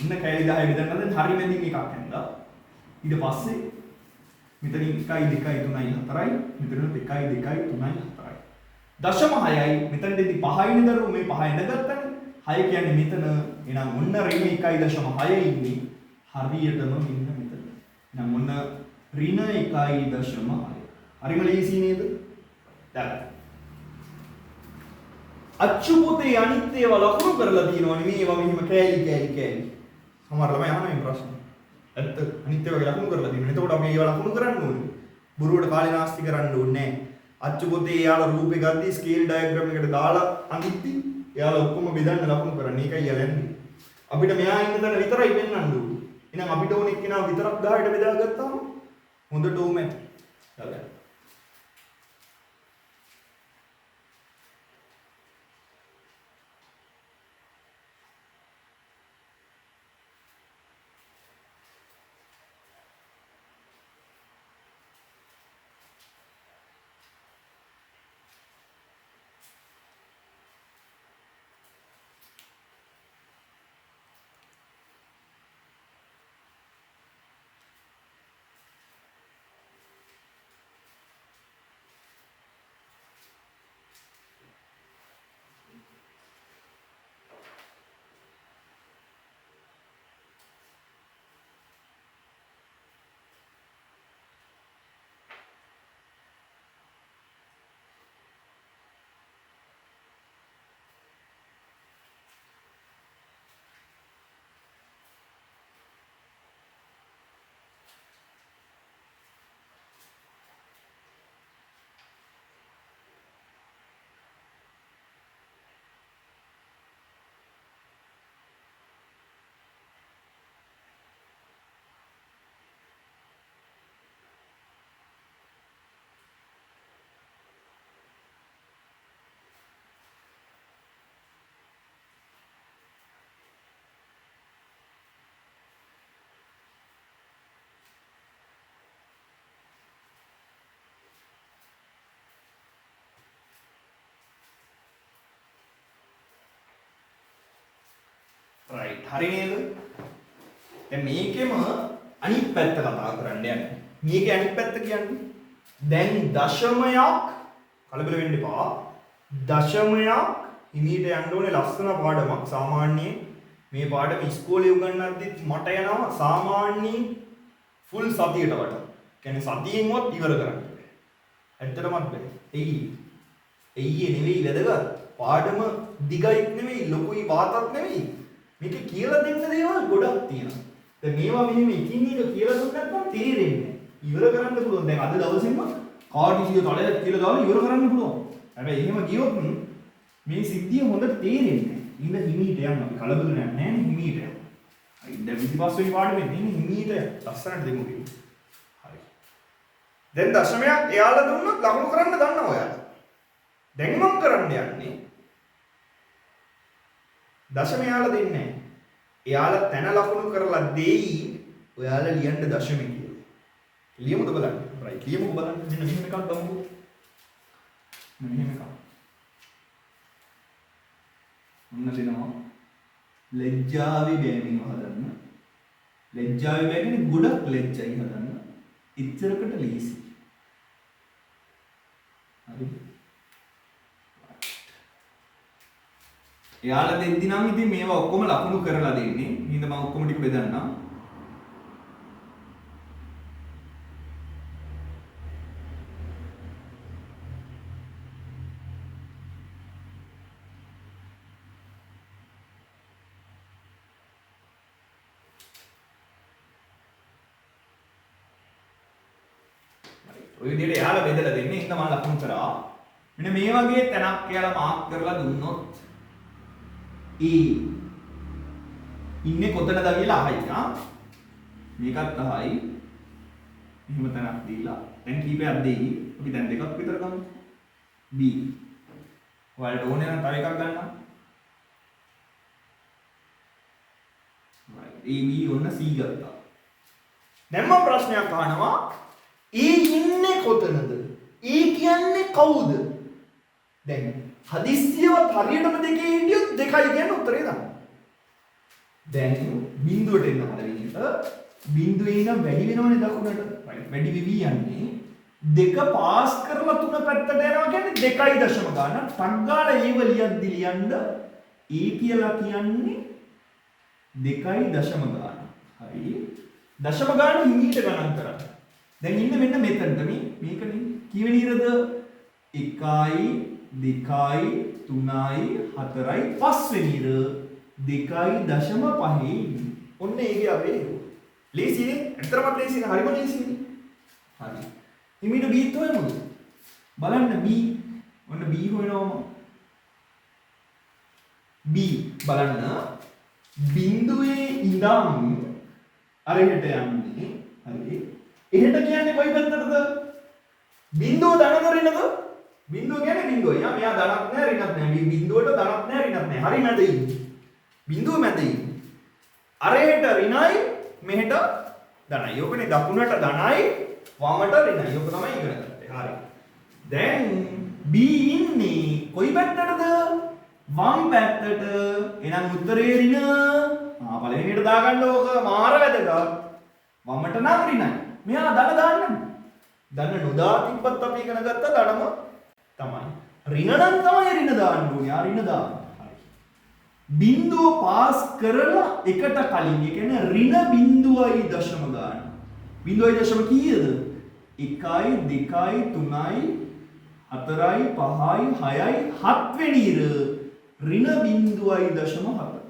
ඔන්න කෑලි 10 බෙදන්න දැන් හරි මැදින් එකක් යනවා. ඊට පස්සේ මෙතනින් 1 2 3 4යි මෙතන 1 2 3 4යි. දශම 6යි මෙතනදී 5යිනේ දරුවෝ මේ 5 ඉඳගත්තනේ. 6 කියන්නේ මෙතන. එහෙනම් ඔන්න ඍණ 1.6 ඉන්නේ හරියටම මෙන්න මෙතන. එහෙනම් ඔන්න ඍණ 1.6. හරිම ලේසි නේද? දැන් අච්චු පොතේ අනිත් ඒවා ලකුණු කරලා තියෙනවනේ මේවා මෙහිම කෑලි. සමහර ළමයි අහන මේ ප්‍රශ්න. ඇත්ත අනිත් ඒවා ලකුණු කරලා තියෙනවා. එතකොට අපි ඒවා ලකුණු කරන්න ඕනේ. බොරුවට කාලේ නාස්ති කරන්න ඕනේ නැහැ. අච්චු පොතේ යාලා රූපේ ගද්දි ස්කේල් ඩයග්‍රෑම් එකට දාලා අඳිද්දි එයාලා ඔක්කොම බෙදන්න ලකුණු කරන්නේ. ඒකයි යාලා යන්නේ. අපිට මෙහා ඉන්න තැන විතරයි පෙන්වන්න ඕනේ. එහෙනම් අපිට ඕන එක්කෙනා විතරක් 10ට බෙදාගත්තාම හොඳට ඕම ඇති. යාලා right හරි නේද? දැන් මේකෙම අනිත් පැත්ත කතා කරන්න යන්නේ. මේකේ අනිත් පැත්ත කියන්නේ දැන් දශමයක් කලබල වෙන්න එපා. දශමයක් හිමීට යන්න ඕනේ ලස්සන පාඩමක්. සාමාන්‍යයෙන් මේ පාඩම ඉස්කෝලේ උගන්වද්දිත් මට යනවා සාමාන්‍යයෙන් ෆුල් සතියට වඩා. කියන්නේ සතියෙන්වත් ඉවර කරන්න බෑ. ඇත්තටමත් බෑ. එයි නෙවෙයි වැදගත්. පාඩම දිගයිත් නෙවෙයි ලොකුයි වාතත් නෙවෙයි. මේක කියලා දෙන්න දේවල් ගොඩක් තියෙනවා. දැන් මේවා මෙහෙම එකින් එක කියලා දුන්නත් නැත්නම් තේරෙන්නේ නැහැ. ඉවර කරන්න පුළුවන්. දැන් අද දවසේම කාටිසිය තලයක් කියලා දාලා ඉවර කරන්න පුළුවන්. හැබැයි එහෙම ගියොත් මේ සිද්ධිය හොඳට තේරෙන්නේ නැහැ. ඉඳ හිමීට යන්න අපි කලබල නැහැ නේ හිමීට යන්න. හරි. දැන් 25 වෙනි පාඩම වෙන්නේ හිමීට ලස්සනට දෙමු කිව්වා. හරි. දැන් දශමයක් එයාලා දුන්නොත් ලකුණු කරන්න දන්නවා ඔයාලා. දැන් මම කරන්න යන්නේ දශම එයාලා දෙන්නේ නැහැ. එයාලා තැන ලකුණු කරලා දෙයි ඔයාලා ලියන්න දශමෙ කියලා. ලියමුද බලන්න. රයිට්. ලියමුද බලන්න. මෙන්න මෙහෙම එකක් ගමුකෝ. මෙහෙම එකක්. මොන දෙනවා? ලැජ්ජාවේ බෑමින් හදන්න. ලැජ්ජාවේ බෑ කියන්නේ ගොඩක් ලැජ්ජයි හදන්න. ඉච්චරකට ලීසි. හරි. එයාලා දෙද්දි නම් ඉතින් මේවා ඔක්කොම ලකුණු කරලා දෙන්නේ. හින්දා මම ඔක්කොම ටික බෙදන්නම්. ඔය විදිහට එයාලා බෙදලා දෙන්නේ. හින්දා මම ලකුණු කරා. මෙන්න මේ වගේ තැනක් එයාලා මාක් කරලා දුන්නොත් ඉන්නේ කොතනද කියලා අහයි. මේකත් අහයි. එහෙම තැනක් දීලා දැන් කීපයක් දෙයි. අපි දැන් දෙකක් විතර ගමු. B. ඔයාලට ඕනේ නම් තව එකක් ගන්නම්. right. A B ඔන්න C ගත්තා. දැන් මම ප්‍රශ්නයක් අහනවා. E ඉන්නේ කොතනද? E කියන්නේ කවුද? දැන් හදිස්සියව හරියටම දෙකේ හිටියොත් දෙකයි කියන්නේ උත්තරේ තමයි. දැන් බිඳුවට එන්න හදවිනිට බිඳුවේ ඉඳන් වැඩි වෙනවනේ දකුණට. වැඩි වෙවි යන්නේ. දෙක පාස් කරලා තුන පැත්තට යනවා කියන්නේ 2.0 ගන්න. ටක් ගාලා ඒව ලියද්දි ලියන්න E කියලා කියන්නේ 2.0 ගන්න. හරි. දශම ගන්න හිමීට ගණන් කරන්න. දැන් ඉන්න මෙන්න මෙතනට මේකනේ. කීවෙනි ඉරද? 1යි 2යි 3යි 4යි 5 වෙනි ඉර 2.5 ඔන්න ඒකේ අපේ ලේසිනේ. ඇත්තටම ලේසිනේ. හරිම ලේසිනේ. හරි. හිමීට B ත් හොයමුද? බලන්න B. ඔන්න B හොයනවම B බලන්න බිඳුවේ ඉඳන් අරහෙට යන්නේ. හරි. එහෙට කියන්නේ කොයි පැත්තටද? බිඳුව ධනද ඍණද? බිඳුව කියන්නේ බිඳුව. යා මෙයා ධනක් නැහැ ඍණක් නැහැ. මේ බිඳුවට ධනක් නැහැ ඍණක් නැහැ. හරි මැද ඉන්නේ. බිඳුව මැද ඉන්නේ. අරහෙට ඍණයි මෙහෙට ධනයි. යෝකනේ දකුණට ධනයි වමට ඍණයි. යෝක තමයි ඉගෙන ගත්තේ. හරි. දැන් B ඉන්නේ කොයි පැත්තටද? වම් පැත්තට. එහෙනම් උත්තරේ ඍණ. පළවෙනියට දාගන්න ඕක මාර වැදගත්. වමට නම් ඍණයි. මෙයා ධන දාන්න. ධන නොදා තිබ්බත් අපි ඉගෙන ගත්ත ධනම තමයි. ඍණ නම් තමයි ඍණ දාන්න ඕනේ. ආ ඍණ දාන්න. හරි. බිඳුව පාස් කරලා එකට කලින් ඒ කියන්නේ ඍණ බිඳුවයි දශම ගන්න. බිඳුවයි දශම කීයද? 1යි 2යි 3යි 4යි 5යි 6යි 7 වෙනි ඉර ඍණ බිඳුවයි දශම 7.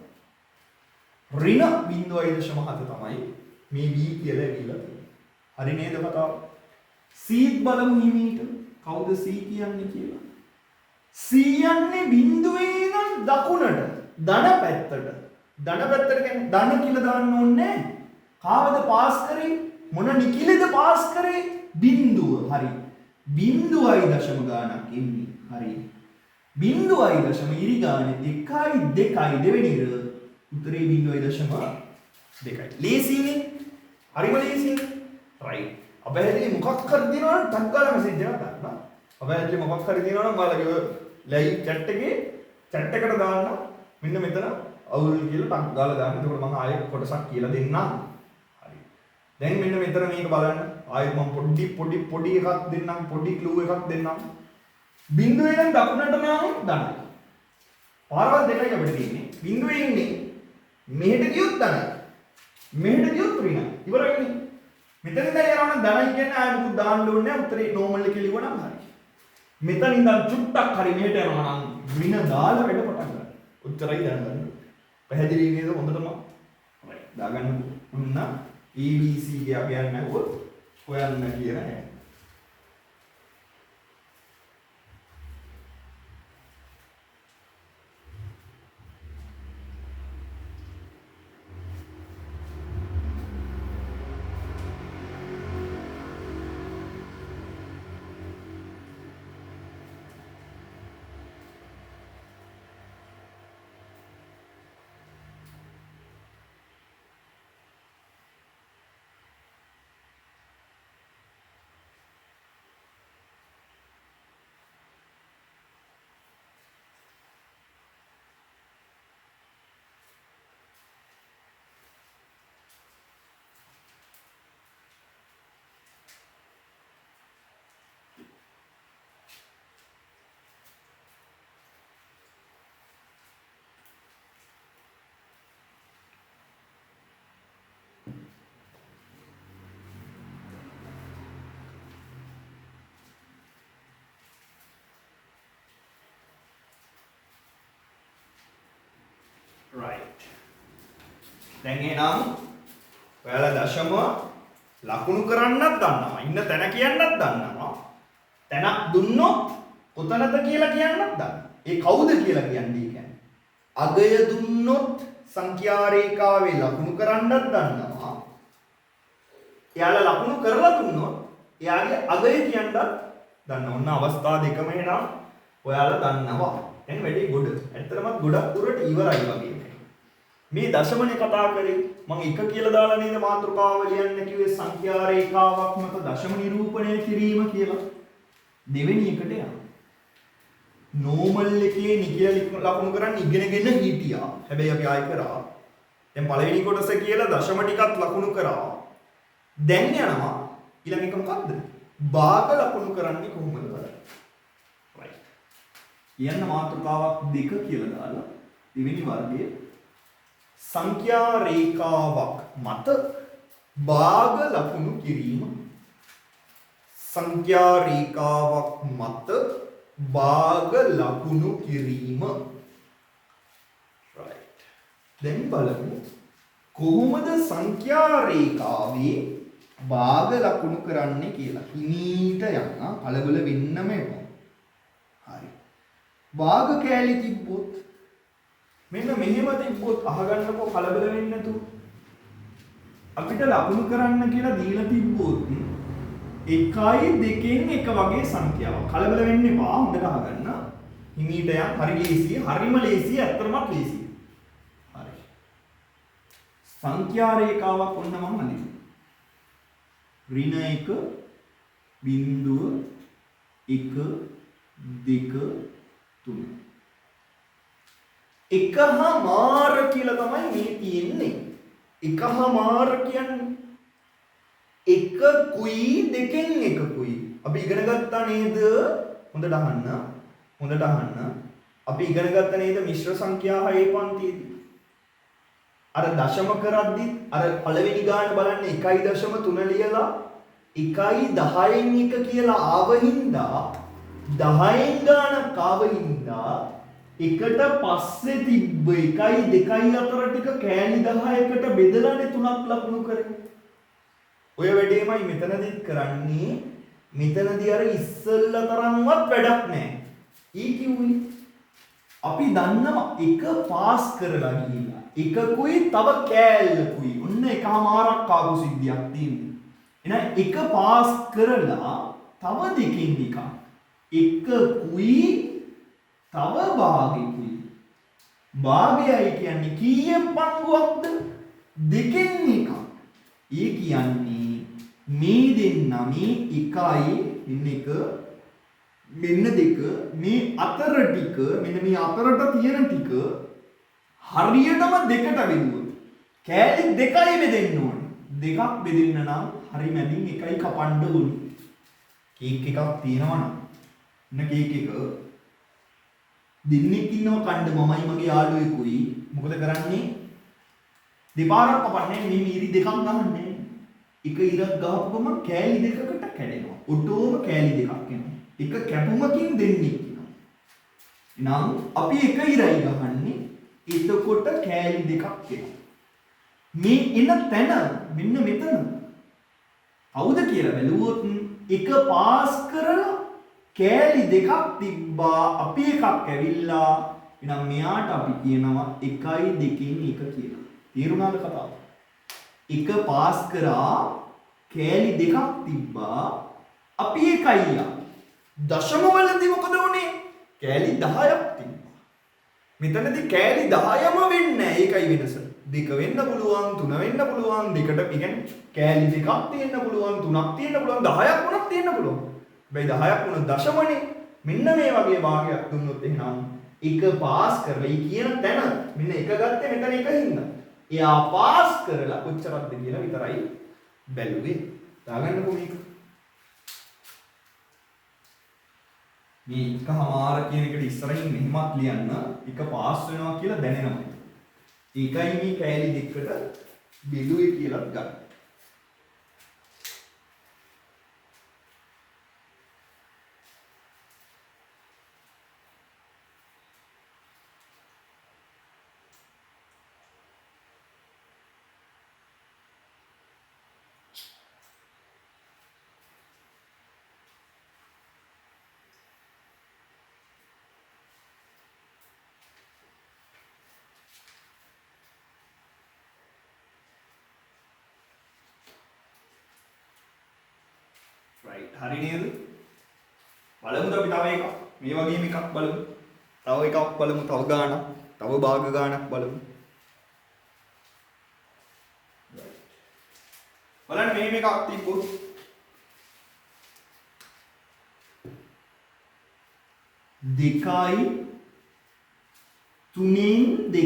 ඍණ බිඳුවයි දශම 7 තමයි මේ B කියලා ඇවිල්ලා තියෙන්නේ. හරි නේද කතාව? C බලමු හිමීට. කවුද C කියන්නේ කියලා? C යන්නේ බිඳුවේ ඉඳන් දකුණට ධන පැත්තට. ධන පැත්තට කියන්නේ ධන කියලා දාන්න ඕනේ. කාවද පාස් කරේ? මොන නිකිලද පාස් කරේ? බිඳුව. හරි. බිඳුවයි දශම ගානක් එන්නේ. හරි. බිඳුවයි දශම ඉරි ගානේ 1යි 2යි දෙවෙනි ඉර උත්තරේ බිඳුවයි දශම 2යි. ලේසිනේ. හරිම ලේසිනේ. right. අපහැදිලි මොකක් හරි දිනවනම් ටක් ගාලා මෙසේජ් එකක් දාන්න. අපහැදිලි මොකක් හරි දිනවනම් ඔයාලගේ ලයිව් chat එකේ chat එකට දාන්න. මෙන්න මෙතන අවුල් කියලා ටක් ගාලා දාන්න. එතකොට මම ආයෙ කොටසක් කියලා දෙන්නම්. හරි. දැන් මෙන්න මෙතන මේක බලන්න. ආයෙ මම පොඩි එකක් දෙන්නම්. පොඩි ක්ලූ එකක් දෙන්නම්. බිඳුවේ නම් දකුණට නම් ධනයි. පාරවල් දෙකයි අපිට තියෙන්නේ. බිඳුවේ ඉන්නේ මෙහෙට ගියොත් ධනයි. මෙහෙට ගියොත් ඍණයි. ඉවරයිනේ. මෙතන ඉඳන් යනවා නම් ධනයි කියන්නේ ආයෙ මුකුත් දාන්න ඕනේ නැහැ. උත්තරේ නෝමල් එකේ ලියුවා නම් හරි. මෙතන ඉඳන් චුට්ටක් හරි මෙහෙට යනවා නම් ඍණ දාලා වැඩ පටන් ගන්න. උත්තරයි දැනගන්න. පැහැදිලි නේද හොඳටම? right. දාගන්න උන්න ABC කියන්නේ නැවුවොත් හොයන්න කියන හැටි. දැන් එහෙනම් ඔයාලා දශම ලකුණු කරන්නත් දන්නවා. ඉන්න තැන කියන්නත් දන්නවා. තැනක් දුන්නොත් කොතනද කියලා කියන්නත් දන්නවා. ඒ කවුද කියලා කියන්නේ. අගය දුන්නොත් සංඛ්‍යා රේඛාවේ ලකුණු කරන්නත් දන්නවා. එයාලා ලකුණු කරලා දුන්නොත් එයාගේ අගය කියන්නත් දන්නවා. ඔන්න අවස්ථා දෙකම එනවා. ඔයාලා දන්නවා. දැන් වැඩි ගොඩ. ඇත්තටම ගොඩක් දුරට ඉවරයි වගේ. මේ දශමනේ කතා කරේ මම එක කියලා දාලා නේද මාතෘකාව ලියන්න කිව්වේ සංඛ්‍යා රේඛාවක් මත දශම නිරූපණය කිරීම කියලා. දෙවෙනි එකට යනවා. නෝමල් එකේ නිකිය ලකුණු කරන්න ඉගෙනගෙන හිටියා. හැබැයි අපි ආයෙ කරා. දැන් පළවෙනි කොටස කියලා දශම ටිකක් ලකුණු කරා. දැන් යනවා ඊළඟ එක මොකක්ද? භාග ලකුණු කරන්නේ කොහොමද බලන්න. right. කියන්න මාතෘකාවක් දෙක කියලා දාලා දෙවෙනි වර්ගයේ සංඛ්‍යා රේඛාවක් මත භාග ලකුණු කිරීම. සංඛ්‍යා රේඛාවක් මත භාග ලකුණු කිරීම. right. දැන් බලමු කොහොමද සංඛ්‍යා රේඛාවේ භාග ලකුණු කරන්නේ කියලා. හිමීට යන්න කලබල වෙන්නම එපා. හරි. භාග කෑලි තිබ්බොත් මෙන්න මෙහෙම තිබ්බොත් අහගන්නකෝ කලබල වෙන්නේ නැතු. අපිට ලකුණු කරන්න කියලා දීලා තිබ්බොත් 1යි 2න් එක වගේ සංඛ්‍යාවක්. කලබල වෙන්න එපා. හොඳට අහගන්න. හිමීට යන් හරි ලේසියි. හරිම ලේසියි. ඇත්තටම ලේසියි. හරි. සංඛ්‍යා රේඛාවක් ඔන්න මම අඳිනවා. ඍණ 1 බිංදුව 1 2 3 එකහමාර කියලා තමයි මේ තියෙන්නේ. එකහමාර කියන්නේ එකකුයි දෙකෙන් එකකුයි. අපි ඉගෙන ගත්තා නේද? හොඳට අහන්න. හොඳට අහන්න. අපි ඉගෙන ගත්තා නේද මිශ්‍ර සංඛ්‍යා 6 පන්තියේදී. අර දශම කරද්දි අර පළවෙනි ගාන බලන්න 1.3 ලියලා 1.10න් 1 කියලා ආවින්දා 10න් ගානක් ආවින්දා එකට පස්සේ තිබ්බ 1 2 අතර ටික කෑලි 10කට බෙදලානේ 3ක් ලකුණු කරේ. ඔය වැඩේමයි මෙතනදිත් කරන්නේ. මෙතනදී අර ඉස්සෙල්ලා තරම්වත් වැඩක් නැහැ. ඊ කිව්වේ අපි දන්නවා එක පාස් කරලා ගිහිල්ලා එකකුයි තව කෑල්ලකුයි ඔන්න එකමාරක් ආපු සිද්ධියක් තියෙනවා. එහෙනම් එක පාස් කරලා තව දෙකකින් එකක් එකකුයි තව භාගයකුයි. භාගයයි කියන්නේ කීයෙන් පංගුවක්ද? දෙකෙන් එකක්. ඒ කියන්නේ මේ දෙන්න මේ 1යි මෙන්න 1 මෙන්න 2 මේ අතර ටික මෙන්න මේ අතරට තියෙන ටික හරියටම දෙකට බෙදුවොත් කෑලි දෙකයි බෙදෙන්න ඕනේ. දෙකක් බෙදෙන්න නම් හරි මැදින් එකයි කපන්න ඕනේ. කේක් එකක් තියෙනවා නම් කේක් එක දෙන්නෙක් ඉන්නව කණ්ඩ මමයි මගේ යාළුවෙකුයි මොකද කරන්නේ? දෙපාරක් කපන්නේ මේ මීරි දෙකක් ගහන්නේ. එක ඉරක් ගහපුවම කෑලි දෙකකට කැඩෙනවා. ඔටෝම කෑලි දෙකක් එනවා. එක කැපුමකින් දෙන්නෙක් ඉන්නවා. එහෙනම් අපි එක ඉරයි ගහන්නේ. එතකොට කෑලි දෙකක් එනවා. මේ එන තැන මෙන්න මෙතන. කවුද කියලා බැලුවොත් එක පාස් කරලා කෑලි දෙකක් තිබ්බා. අපි එකක් ඇවිල්ලා එහෙනම් මෙයාට අපි කියනවා 1යි 2කින් 1 කියලා. තේරුණාද කතාව? එක පාස් කරා කෑලි දෙකක් තිබ්බා. අපි එකයි යා. දශම වලදී මොකද වුනේ? කෑලි 10ක් තිබ්බා. මෙතනදී කෑලි 10ම වෙන්නේ නැහැ. ඒකයි වෙනස. දෙක වෙන්න පුළුවන්, තුන වෙන්න පුළුවන්, දෙකට කියන්නේ කෑලි දෙකක් තියෙන්න පුළුවන්, තුනක් තියෙන්න පුළුවන්, 10ක් වුණත් තියෙන්න පුළුවන්. හැබැයි 10ක් වුණ දශමනේ. මෙන්න මේ වගේ භාගයක් දුන්නොත් එහෙනම් එක පාස් කරලා කියන තැන මෙන්න එක ගත්තේ මෙතන එකින්ද. එයා පාස් කරලා කොච්චරක්ද කියලා විතරයි බැලුවේ. දාගන්නකො මේක. මේ එකමාර කියන එකට ඉස්සරහින් මෙහෙමත් ලියන්න එක පාස් වෙනවා කියලා දැනෙනවා. ඒකයි මේ කෑලි දෙකට බෙදුවේ කියලා ගන්න. right හරි නේද බලමුද අපි තව එකක් මේ වගේම එකක් බලමු තව එකක් බලමු තව ගානක් තව භාග ගානක් බලමු බලන්න මෙහෙම එකක් තිබ්බොත් 2 3 2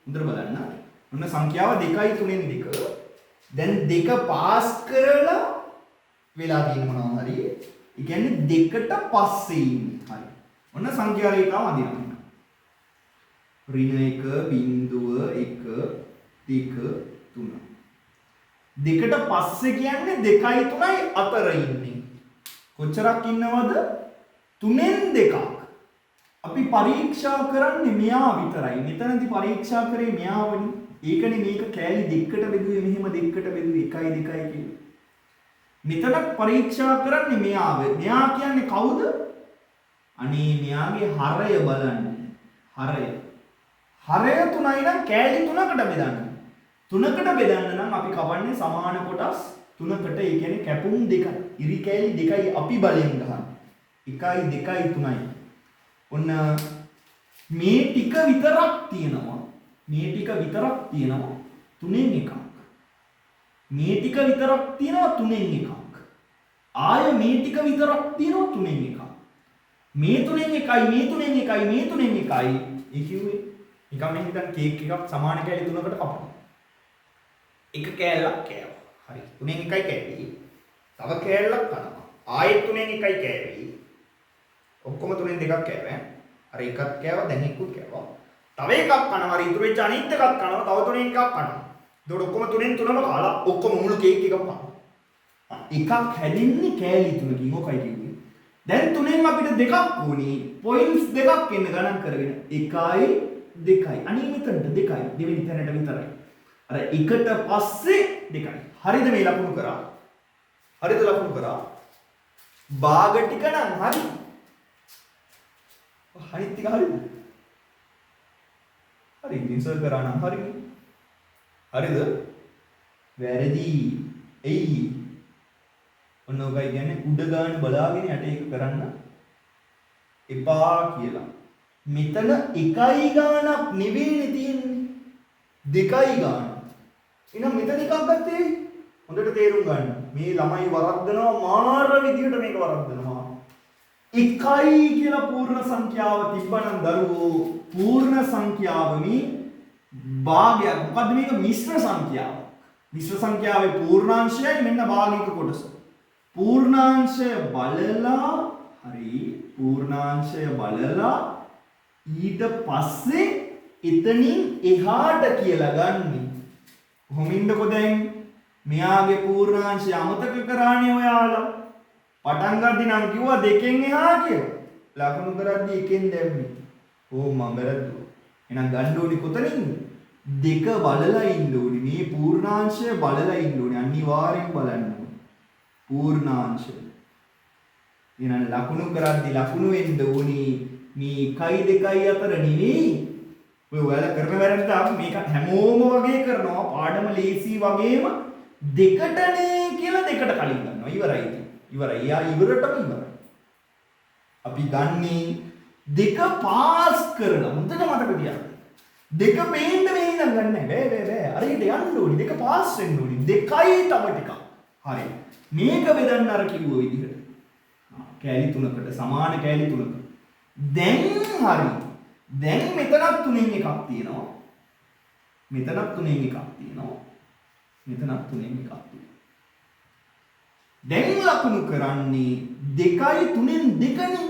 හොඳට බලන්න ඔන්න සංඛ්‍යාව 2 3 2 දැන් 2 පාස් කරලා වෙලා තියෙන මොනවා හරි ඒ කියන්නේ 2ට පස්සේ ඉන්නේ හරි ඔන්න සංඛ්‍යා රේඛාව අඳිනවා ඍණ 1 2 3 2ට පස්සේ කියන්නේ 2යි 3යි අතර ඉන්නේ කොච්චරක් ඉන්නවද 3න් 2ක් අපි පරීක්ෂා කරන්නේ මෙයා විතරයි මෙතනදී පරීක්ෂා කරේ මෙයාවනේ ඒකනේ මේක කෑලි දෙකකට බෙදුවේ මෙහෙම දෙකකට බෙදුවේ 1 2 කියලා මෙතන පරීක්ෂා කරන්නේ මෙයාව මෙයා කියන්නේ කවුද අනේ මෙයාගේ හරය බලන්න හරය 3යි නම් කෑලි 3කට බෙදන්න 3කට බෙදන්න නම් අපි කවන්නේ සමාන කොටස් 3කට ඒ කියන්නේ කැපුම් 2යි ඉරි කෑලි 2යි අපි බලෙන් ගන්න 1යි 2යි 3යි ඔන්න මේ ටික විතරක් තියෙනවා මේ ටික විතරක් තියෙනවා 3න් එකක් මේ ටික විතරක් තියෙනවා 3න් එකක් ආය මේ ටික විතරක් තියෙනවා 3න් එකක් මේ 3න් එකයි මේ 3න් එකයි මේ 3න් එකයි ඒ කිව්වේ නිකන් මේ හිතන්න කේක් එකක් සමාන කෑලි 3කට කපනවා එක කෑල්ලක් කෑවා හරි 3න් එකයි කෑවි තව කෑල්ලක් කනවා ආයෙත් 3න් එකයි කෑවි ඔක්කොම 3න් දෙකක් කෑවා අර එකක් කෑවා දැන් එකකුත් කෑවා තව එකක් කනවා අර ඉතුරු වෙච්ච අනිත් එකක් කනවා තව 3න් එකක් කනවා එතකොට ඔක්කොම 3න් 3ම කාලා ඔක්කොම මුළු කේක් එකම කනවා එකක් හැදින්නේ කෑලි 3කින් ඔකයි කිව්වේ දැන් 3න් අපිට දෙකක් ඕනේ පොයින්ට්ස් දෙකක් එන්න ගණන් කරගෙන 1යි 2යි අනිත් මෙතනට 2යි දෙවෙනි තැනට විතරයි අර එකට පස්සේ 2යි හරිද මේ ලකුණු කරා හරිද ලකුණු කරා භාග ටික නම් හරි අනිත් ටික හරිද හරි ඉන්සර් කරා නම් හරිනේ හරිද වැරදි එයි ඔන්න ඔකයි කියන්නේ උඩ ගාන බලාගෙන යට එක කරන්න එපා කියලා මෙතන 1යි ගානක් නෙවෙයිනේ තියෙන්නේ 2යි ගාන එහෙනම් මෙතන එකක් ගත්තේ හොඳට තේරුම් ගන්න මේ ළමයි වරද්දනවා මාර විදියට මේක වරද්දනවා 1යි කියලා පූර්ණ සංඛ්‍යාව තිබ්බනම් දරුවෝ පූර්ණ සංඛ්‍යාව මේ භාගයක් මොකද්ද මේක මිශ්‍ර සංඛ්‍යාවක් මිශ්‍ර සංඛ්‍යාවේ පූර්ණාංශයයි මෙන්න භාගික කොටස පූර්ණාංශය බලලා හරි පූර්ණාංශය බලලා ඊට පස්සේ එතනින් එහාට කියලා ගන්න කොහොමින්දකො දැන් මෙයාගේ පූර්ණාංශය අමතක කරානේ ඔයාලා පටන් ගද්දි නම් කිව්වා දෙකෙන් එහා කියලා ලකුණු කරද්දි එකෙන් දැම්මේ ඕ මම වැරද්දුවා එහෙනම් ගන්න ඕනේ කොතනින්ද දෙක බලලා ඉන්න ඕනේ මේ පූර්ණාංශය බලලා ඉන්න ඕනේ අනිවාර්යෙන් බලන්න ඕනේ පූර්ණාංශය එහෙනම් ලකුණු කරද්දි ලකුණු වෙන්න ඕනේ මේ 1යි 2යි අතර නෙවෙයි ඔය ඔයාලා කරන වැරද්ද මේක හැමෝම වගේ කරනවා පාඩම ලේසි වගේම දෙකටනේ කියලා දෙකට කලින් ගන්නවා ඉවරයි යා ඉවරටම ඉවරයි අපි ගන්නේ දෙක පාස් කරලා හොඳට මතක තියාගන්න දෙක පේන්න මේ ඉඳන් ගන්න බෑ අරයට යන්න ඕනි දෙක පාස් වෙන්න ඕනි 2යි තව ටිකක් හරි මේක බෙදන්න අර කිව්ව විදිහට කෑලි 3කට සමාන කෑලි 3කට දැන් හරි දැන් මෙතනක් 3න් එකක් තියෙනවා මෙතනක් 3න් එකක් තියෙනවා මෙතනක් 3න් එකක් තියෙනවා දැන් ලකුණු කරන්නේ 2යි 3න් 2නේ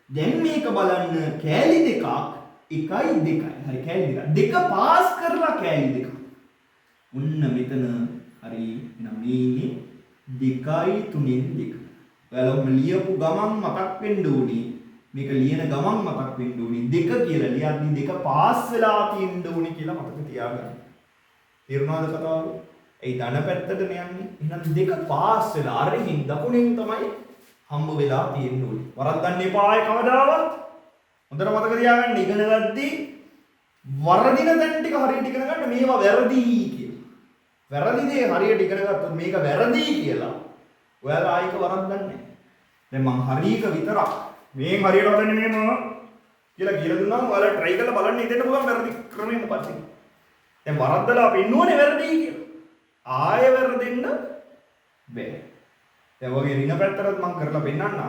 දැන් මේක බලන්න කෑලි දෙකක් 1යි 2යි හරි කෑලි දෙකක් දෙක පාස් කරලා කෑලි දෙකක් ඔන්න මෙතන හරි එහෙනම් මේ ඉන්නේ 2යි 3න් 2 ඔයාලා ලියපු ගමන් මතක් වෙන්න ඕනේ මේක ලියන ගමන් මතක් වෙන්න ඕනේ දෙක කියලා ලියද්දි දෙක පාස් වෙලා තියෙන්න ඕනේ කියලා මතක තියාගන්න. තේරුණාද කතාව? ඒ ධන පැත්තට යන්නේ. එහෙනම් දෙක පාස් වෙලා අරින් දකුණෙන් තමයි හම්බ වෙලා තියෙන්න ඕනේ. වරද්දන්න එපා ආයේ කවදාවත්. හොඳට මතක තියාගන්න ඉගෙන ගද්දි වරදින දැන් ටික හරියට ඉගෙන ගන්න මේවා වැරදි කියලා. වැරදි දේ හරියට ඉගෙන ගත්තොත් මේක වැරදි කියලා ඔයාලා ආයික වරද්දන්නේ නැහැ. දැන් මං හරියක විතරක් මේන් හරියට හදන්නේ මෙහෙම කියලා දුන්නාම ඔයාලා try කරලා බලන්න හිතෙන්න පුළුවන් වැරදි ක්‍රමෙ මොකක්ද කියලා. දැන් වරද්දලා පෙන්නුවනේ වැරදි කියලා. ආයෙ වැරදෙන්න බෑ. දැන් වගේ ඍණ පැත්තටත් මං කරලා පෙන්නන්නම්.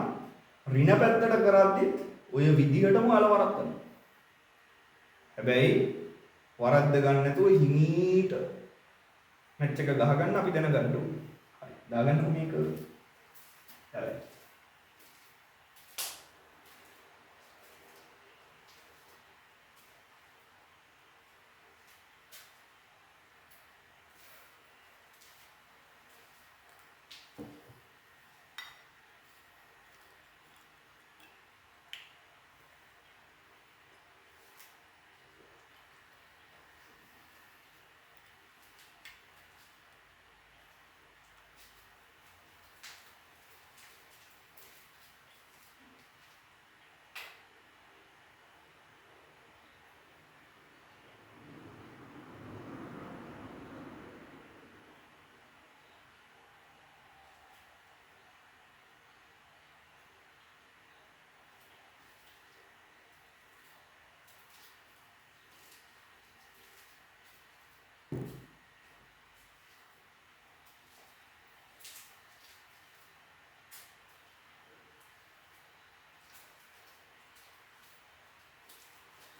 ඍණ පැත්තට කරද්දි ඔය විදිහටම ඔයාලා වරද්දනවා. හැබැයි වරද්ද ගන්න නැතුව හිමීට මැච් එක ගහගන්න අපි දැනගන්න ඕනේ. හරි. දාගන්නකො මේක. හරි.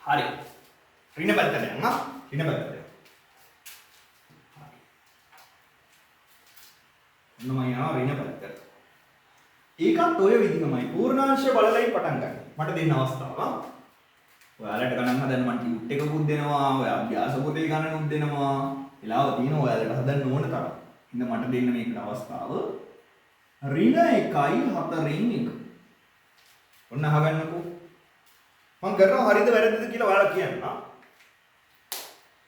හරි. ඍණ පැත්තට යන්න. ඍණ පැත්තට. හරි. ඔන්න මම යනවා ඍණ පැත්තට. ඒකත් ඔය විදිහමයි පූර්ණාංශය බලලයි පටන් ගන්න. මට දෙන්න අවස්ථාවක්. ඔයාලට ගණන් හදන්න මම ටියුට් එකකුත් දෙනවා. ඔය අභ්‍යාස පොතේ ගණනුත් දෙනවා. වෙලාව තියෙනවා ඔයාලට හදන්න ඕන තරම්. ඉතින් මට දෙන්න මේකට අවස්ථාව. ඍණ 1/4 ඔන්න අහගන්නකෝ. මම කරනවා හරිද වැරදිද කියලා ඔයාලා කියන්න.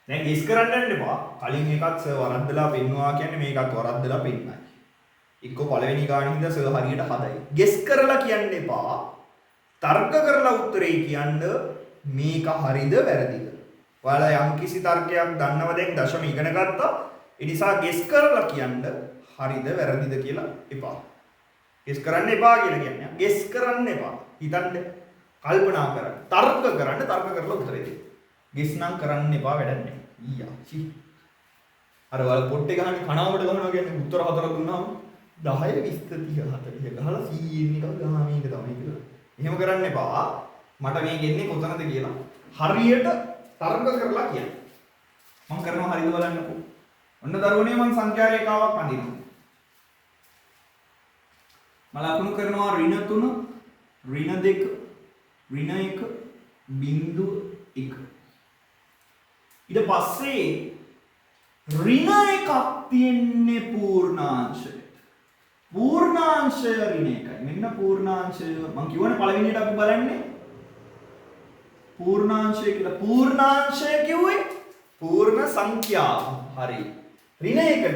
දැන් ගිස් කරන්න යන්න එපා. කලින් එකත් සර් වරද්දලා පෙන්නවා කියන්නේ මේකත් වරද්දලා පෙන්නයි. එක්ක පළවෙනි ගාන හින්දා සර් හරියට හදයි. ගෙස් කරලා කියන්න එපා. තර්ක කරලා උත්තරේ කියන්න මේක හරිද වැරදිද. ඔයාලා යම් කිසි තර්කයක් දන්නව දැන් දශම ඉගෙන ගත්තා. ඒ නිසා ගෙස් කරලා කියන්න හරිද වැරදිද කියලා එපා. ගෙස් කරන්න එපා කියලා කියන්නේ. ගෙස් කරන්න එපා. හිතන්න කල්පනා කරන්න. තර්ක කරන්න තර්ක කරලා උත්තරේ දෙන්න. ගෙස් නම් කරන්න එපා වැඩක් නැහැ. ඊයා. චි. අර වල පොට්ටේ ගහන්නේ කණාවට ගහනවා කියන්නේ උත්තර හතර දුන්නාම 10 20 30 40 ගහලා 100 එකක් ගහා මේක තමයි කියලා. එහෙම කරන්න එපා. මට මේක එන්නේ කොතනද කියලා හරියට තර්ක කරලා කියන්න. මම කරනවා හරිද බලන්නකෝ. ඔන්න දරුවනේ මම සංඛ්‍යා රේඛාවක් අඳිනවා. මම ලකුණු කරනවා ඍණ 3, ඍණ 2, ඍණ 1, බිංදුව 1. ඊට පස්සේ ඍණ එකක් තියෙන්නේ පූර්ණාංශයට. පූර්ණාංශය ඍණ එකයි. මෙන්න පූර්ණාංශය මම කියවනේ පළවෙනියට අපි බලන්නේ පූර්ණාංශය කියලා. පූර්ණාංශය කිව්වේ පූර්ණ සංඛ්‍යාව. හරි. ඍණ එකට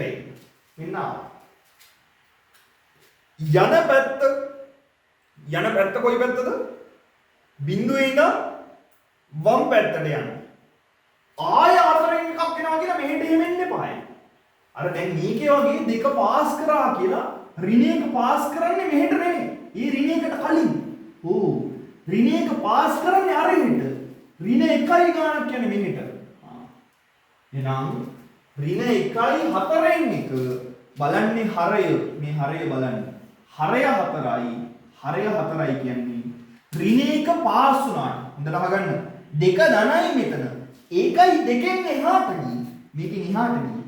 මෙන්න යන පැත්ත කොයි පැත්තද? බිංදුවේ ඉඳන් වම් පැත්තට යන්න. ආය හතරෙන් එකක් එනවා කියලා මෙහෙට එහෙම එන්න එපායි. අර දැන් මේකේ වගේ දෙක පාස් කරා කියලා ඍණ එක පාස් කරන්නේ මෙහෙට නෙමෙයි. ඊ ඍණ එකට කලින්. ඕ ඍණ එක පාස් කරන්නේ අර එහෙට. ඍණ 1යි ගානක් කියන්නේ මෙහෙට. එහෙනම් ඍණ 1/4 බලන්නේ හරය. මේ හරය බලන්න. හරය 4යි. හරය 4යි කියන්නේ ඍණ 1 පාස් වුණාට. හොඳට අහගන්න. දෙක ධනයි මෙතන. ඒකයි දෙකෙන් එහාට ගියේ. මේකෙන් එහාට ගියේ.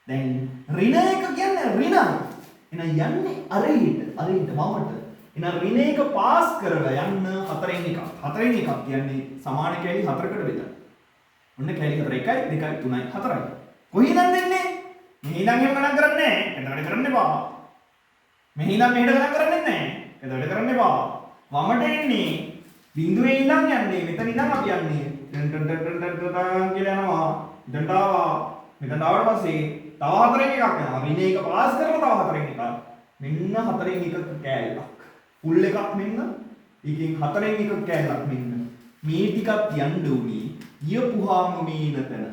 දැන් ඍණ 1 කියන්නේ ඍණයි. එහෙනම් යන්නේ අරහිට වමට. එහෙනම් ඍණ 1 පාස් කරලා යන්න 4න් එකක්. 4න් එකක් කියන්නේ සමාන කැලි 4කට බෙදන්න. ඔන්න කැලි 4 1යි 2යි 3යි 4යි. කොහේනම් දෙන්නේ? මෙහි ඉඳන් එහෙම ගණන් කරන්නේ නැහැ. එතකොට කරන්න එපා. මෙහි ඉඳන් මෙහෙට ගණන් කරන්නේ නැහැ. එතකොට කරන්න එපා. වමට එන්නේ බිංදුවේ ඉඳන් යන්නේ. මෙතන ඉඳන් අපි යන්නේ. කියලා යනවා. දැන් ආවා. මෙතන ආවට පස්සේ තව 4න් එකක් යනවා. ඍණ 1 පාස් කරලා තව 4න් එකක්. මෙන්න 4න් එකක කෑල්ලක්. ෆුල් එකක් මෙන්න. ඒකෙන් 4න් එකක කෑල්ලක් මෙන්න. මේ ටිකක් යන්න උනේ ඊයපුහාම මේ නැතන.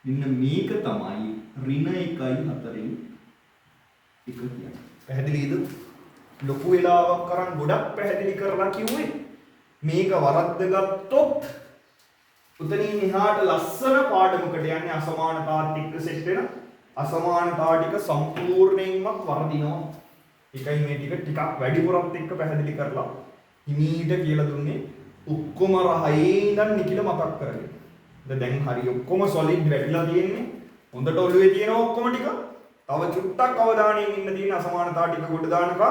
මෙන්න මේක තමයි ඍණ 1/4 එක කියන්නේ. පැහැදිලිද? ලොකු වෙලාවක් කරන් ගොඩක් පැහැදිලි කරලා කිව්වේ මේක වරද්දගත්තොත් උතනින් එහාට ලස්සන පාඩමකට යන්නේ අසමානතාවත් එක්ක සෙට් වෙන අසමානතාව ටික සම්පූර්ණයෙන්ම වරදිනවා. ඒකයි මේ ටිකක් වැඩිපුරත් එක්ක පැහැදිලි කරලා හිමීට කියලා දුන්නේ ඔක්කොම රහේ ඉඳන් නිකිල මතක් කරගෙන. දැන් හරි ඔක්කොම සොලිඩ් වැටිලා තියෙන්නේ. හොඳට ඔළුවේ තියෙන ඔක්කොම ටික. තව චුට්ටක් අවධානයෙන් ඉන්න තියෙන අසමානතාව ටික කොට දානකම්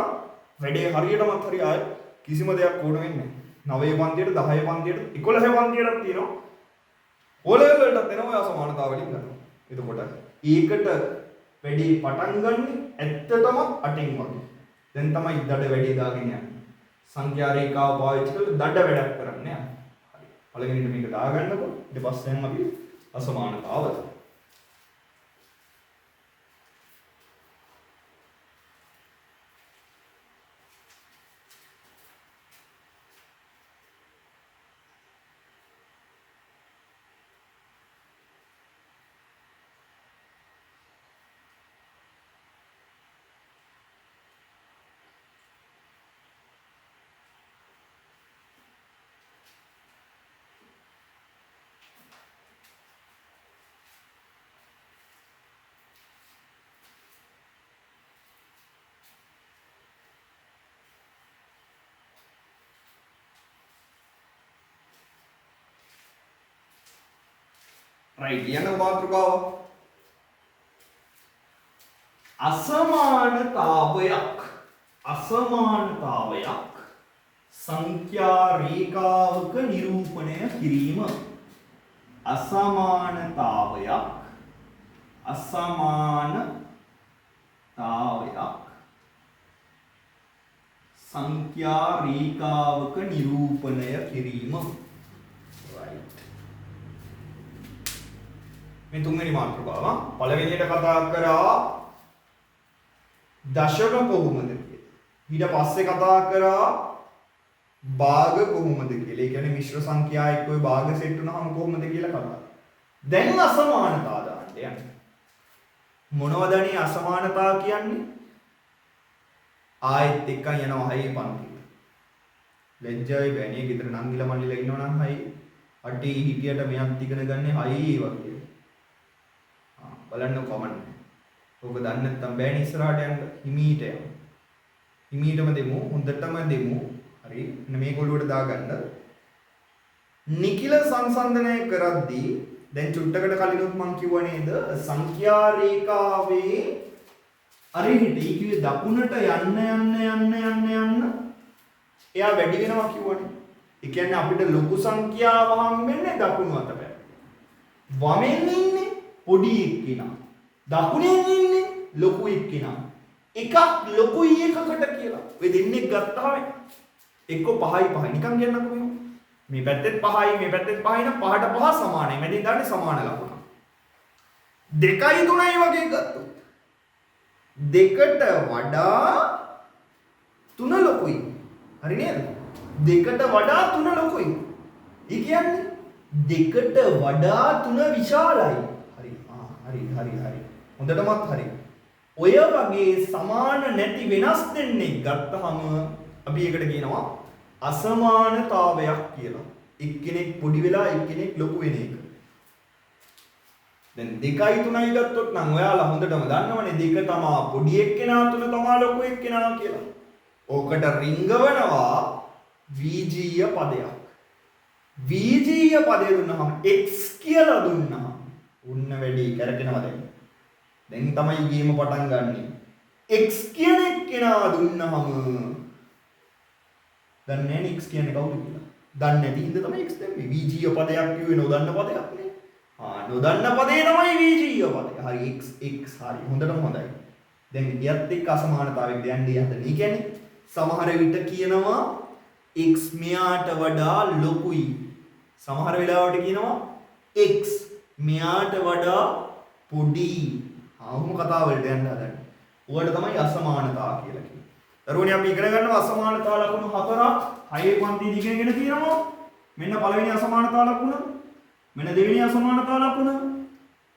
වැඩේ හරියටමත් හරි ආයේ කිසිම දෙයක් ඕන වෙන්නේ නැහැ. 9 පන්තියට 10 පන්තියට 11 පන්තියටත් තියෙනවා. ඕලෙවල් වලටත් එනවා අසමානතාව වලින් ගන්න. එතකොට ඒකට වැඩි පටන් ගන්න ඇත්තටම අටින් වගේ. දැන් තමයි දඩ වැඩි දාගෙන යන්නේ. සංඛ්‍යා රේඛාව පාවිච්චි කරලා දඩ වැඩක් කරන්නේ. හරි. පළවෙනිට මේක දාගන්නකො. ඊට පස්සේ දැන් අපි අසමානතාව right යන මාතෘකාව අසමානතාවයක් සංඛ්‍යා රේඛාවක නිරූපණය කිරීම. අසමානතාවයක් සංඛ්‍යා රේඛාවක නිරූපණය කිරීම. right මේ තුන්වෙනි මාතෘකාව. පළවෙනියට කතා කරා දශක කොහොමද කියලා. ඊට පස්සේ කතා කරා භාග කොහොමද කියලා. ඒ කියන්නේ මිශ්‍ර සංඛ්‍යා එක්ක ඔය භාග සෙට් වුණාම කොහොමද කියලා කතා. දැන් අසමානතාව දාන්න යන්නේ. මොනවද අනේ අසමානතාව කියන්නේ? ආයෙත් එක්ක යනවා හයි පන්තියට. ලැජ්ජායි බෑනේ ගෙදර නංගිලා මල්ලිලා ඉන්නවනම් හයි අටේ හිටියට මෙයක් ඉගෙන ගන්න හයි වගේ. බලන්න කොමන්ට්. ඔබ දන්නේ නැත්නම් බෑනේ ඉස්සරහට යන්න හිමීට යන්න. හිමීටම දෙමු හොඳටම දෙමු. හරි. මෙන්න මේක ඔළුවට දාගන්න. නිකිල සංසන්දනය කරද්දී දැන් චුට්ටකට කලිනුත් මම කිව්වා නේද සංඛ්‍යා රේඛාවේ අර හිටි කිව්වේ දකුණට යන්න එයා වැඩි වෙනවා කිව්වනේ. ඒ කියන්නේ අපිට ලොකු සංඛ්‍යාව හම්බෙන්නේ දකුණු අතට. වමෙන් ඉන්නේ පොඩි එක්කිනා. දකුණෙන් ඉන්නේ ලොකු එක්කිනා. එකක් ලොකුයි එකකට කියලා. ඔය දෙන්නේ ගත්තාම එක්ක 5යි 5යි නිකන් කියන්නකෝ මෙහෙම. මේ පැත්තෙත් 5යි මේ පැත්තෙත් 5යි නම් 5ට 5 සමානයි. මැදින් දාන්නේ සමාන ලකුණ. 2යි 3යි වගේ ගත්තොත් 2ට වඩා 3 ලොකුයි. හරි නේද? 2ට වඩා 3 ලොකුයි. ඒ කියන්නේ 2ට වඩා 3 විශාලයි. හරි. හොඳටමත් හරි. ඔය වගේ සමාන නැති වෙනස් දෙන්නේ ගත්තහම අපි ඒකට කියනවා අසමානතාවයක් කියලා. එක්කෙනෙක් පොඩි වෙලා එක්කෙනෙක් ලොකු වෙන එක. දැන් 2යි 3යි ගත්තොත් නම් ඔයාලා හොඳටම දන්නවනේ 2 තමා පොඩි එක්කෙනා 3 තමා ලොකු එක්කෙනා කියලා. ඕකට රිංගවනවා වීජීය පදයක්. වීජීය පදය දුන්නහම x කියලා දුන්නහම උන්න වැඩි කරගෙනවා දැන්. දැන් තමයි ගේම පටන් ගන්නෙ. x කියන එක්කෙනා දුන්නහම දන්නේ නැහැ x කියන්නේ කවුද කියලා. දන්නේ නැති හින්දා තමයි x දැම්මේ. වීජීය පදයක් කිව්වේ නොදන්න පදයක් නේ. නොදන්න පදේ තමයි වීජීය පදය. හරි x හරි. හොඳටම හොඳයි. දැන් ඊයත් එක්ක අසමානතාවයක් දෙන්නේ හදන. ඒ කියන්නේ සමහර විට කියනවා x මෙයාට වඩා ලොකුයි. සමහර වෙලාවට කියනවා x මෙයාට වඩා පොඩි. ආවම කතාව වලට යන්න හදන්නේ. උවට තමයි අසමානතාව කියලා කියන්නේ. දරුවනේ අපි ඉගෙන ගන්නවා අසමානතාව ලකුණු 4ක් 6 පන්තියේදී ඉගෙනගෙන තියෙනවා. මෙන්න පළවෙනි අසමානතාව ලකුණ, මෙන්න දෙවෙනි අසමානතාව ලකුණ,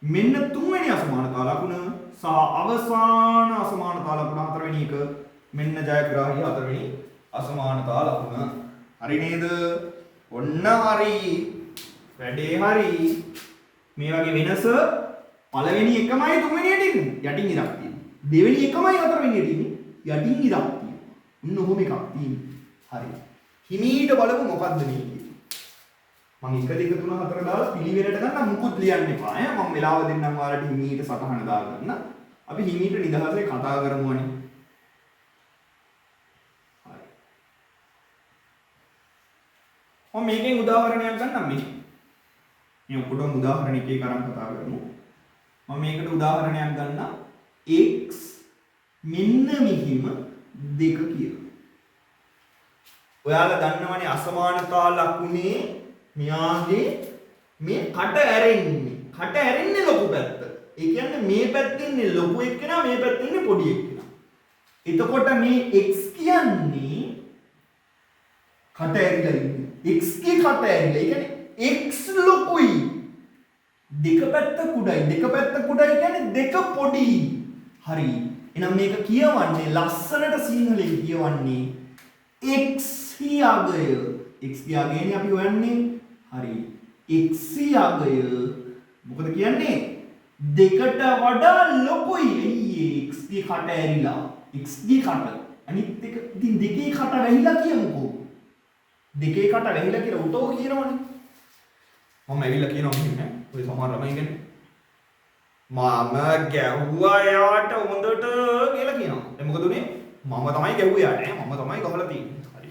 මෙන්න තුන්වෙනි අසමානතාව ලකුණ සහ අවසාන අසමානතා ලකුණ හතරවෙනි එක මෙන්න ජයග්‍රාහී හතරවෙනි අසමානතා ලකුණ. හරි නේද? ඔන්න හරි. වැඩේ හරි. මේ වගේ වෙනස පළවෙනි එකමයි තුන්වෙනියට ඉන්නේ. යටින් ඉරක් තියෙනවා. දෙවෙනි එකමයි හතරවෙනියට ඉන්නේ. යටින් ඉරක් තියෙනවා. ඔන්න ඔහොම එකක් තියෙනවා. හරි. හිමීට බලමු මොකද්ද මේ කියන්නේ. මම 1 2 3 4 දාලා පිළිවෙලට ගන්න මුකුත් ලියන්න එපා ඈ. මම වෙලාව දෙන්නම් ඔයාලට හිමීට සටහන දාගන්න. අපි හිමීට නිදහසේ කතා කරමුනේ. හරි. මම මේකෙන් උදාහරණයක් ගන්නම් මේ. මේ ඔක්කොටම උදාහරණ එකේ කරන් කතා කරමු. මම මේකට උදාහරණයක් ගන්නම් x මෙන්න මෙහිම 2 කියලා. ඔයාලා දන්නවනේ අසමානතා ලකුණේ මෙයාගේ මේ කට ඇරෙන්නේ ලොකු පැත්ත. ඒ කියන්නේ මේ පැත්තේ ඉන්නේ ලොකු එක්කෙනා මේ පැත්තේ ඉන්නේ පොඩි එක්කෙනා. එතකොට මේ x කියන්නේ කට ඇරිලා ඉන්නේ. x ගේ කට ඇරිලා. ඒ කියන්නේ x ලොකුයි. දෙක පැත්ත කුඩයි කියන්නේ දෙක පොඩි. හරි. එහෙනම් මේක කියවන්නේ ලස්සනට සිංහලෙන් කියවන්නේ x අගය. x ගේ අගයනේ අපි හොයන්නේ. හරි. x අගය මොකද කියන්නේ? දෙකට වඩා ලොකුයි. එයි x ගේ කට ඇරිලා. x ගේ කට. අනිත් එක ඉතින් දෙකේ කට වැහිලා කියමුකෝ. දෙකේ කට වැහිලා කියලා උතෝ කියනවනේ. මම ඇවිල්ලා කියනවා මෙන්න. ඔය සමහර ළමයි කියන්නේ මම ගැහුවා යාට හොඳට කියලා කියනවා. ඒ මොකද උනේ? මම තමයි ගැහුවේ යාට. මම තමයි ගහලා තියෙන්නේ. හරි.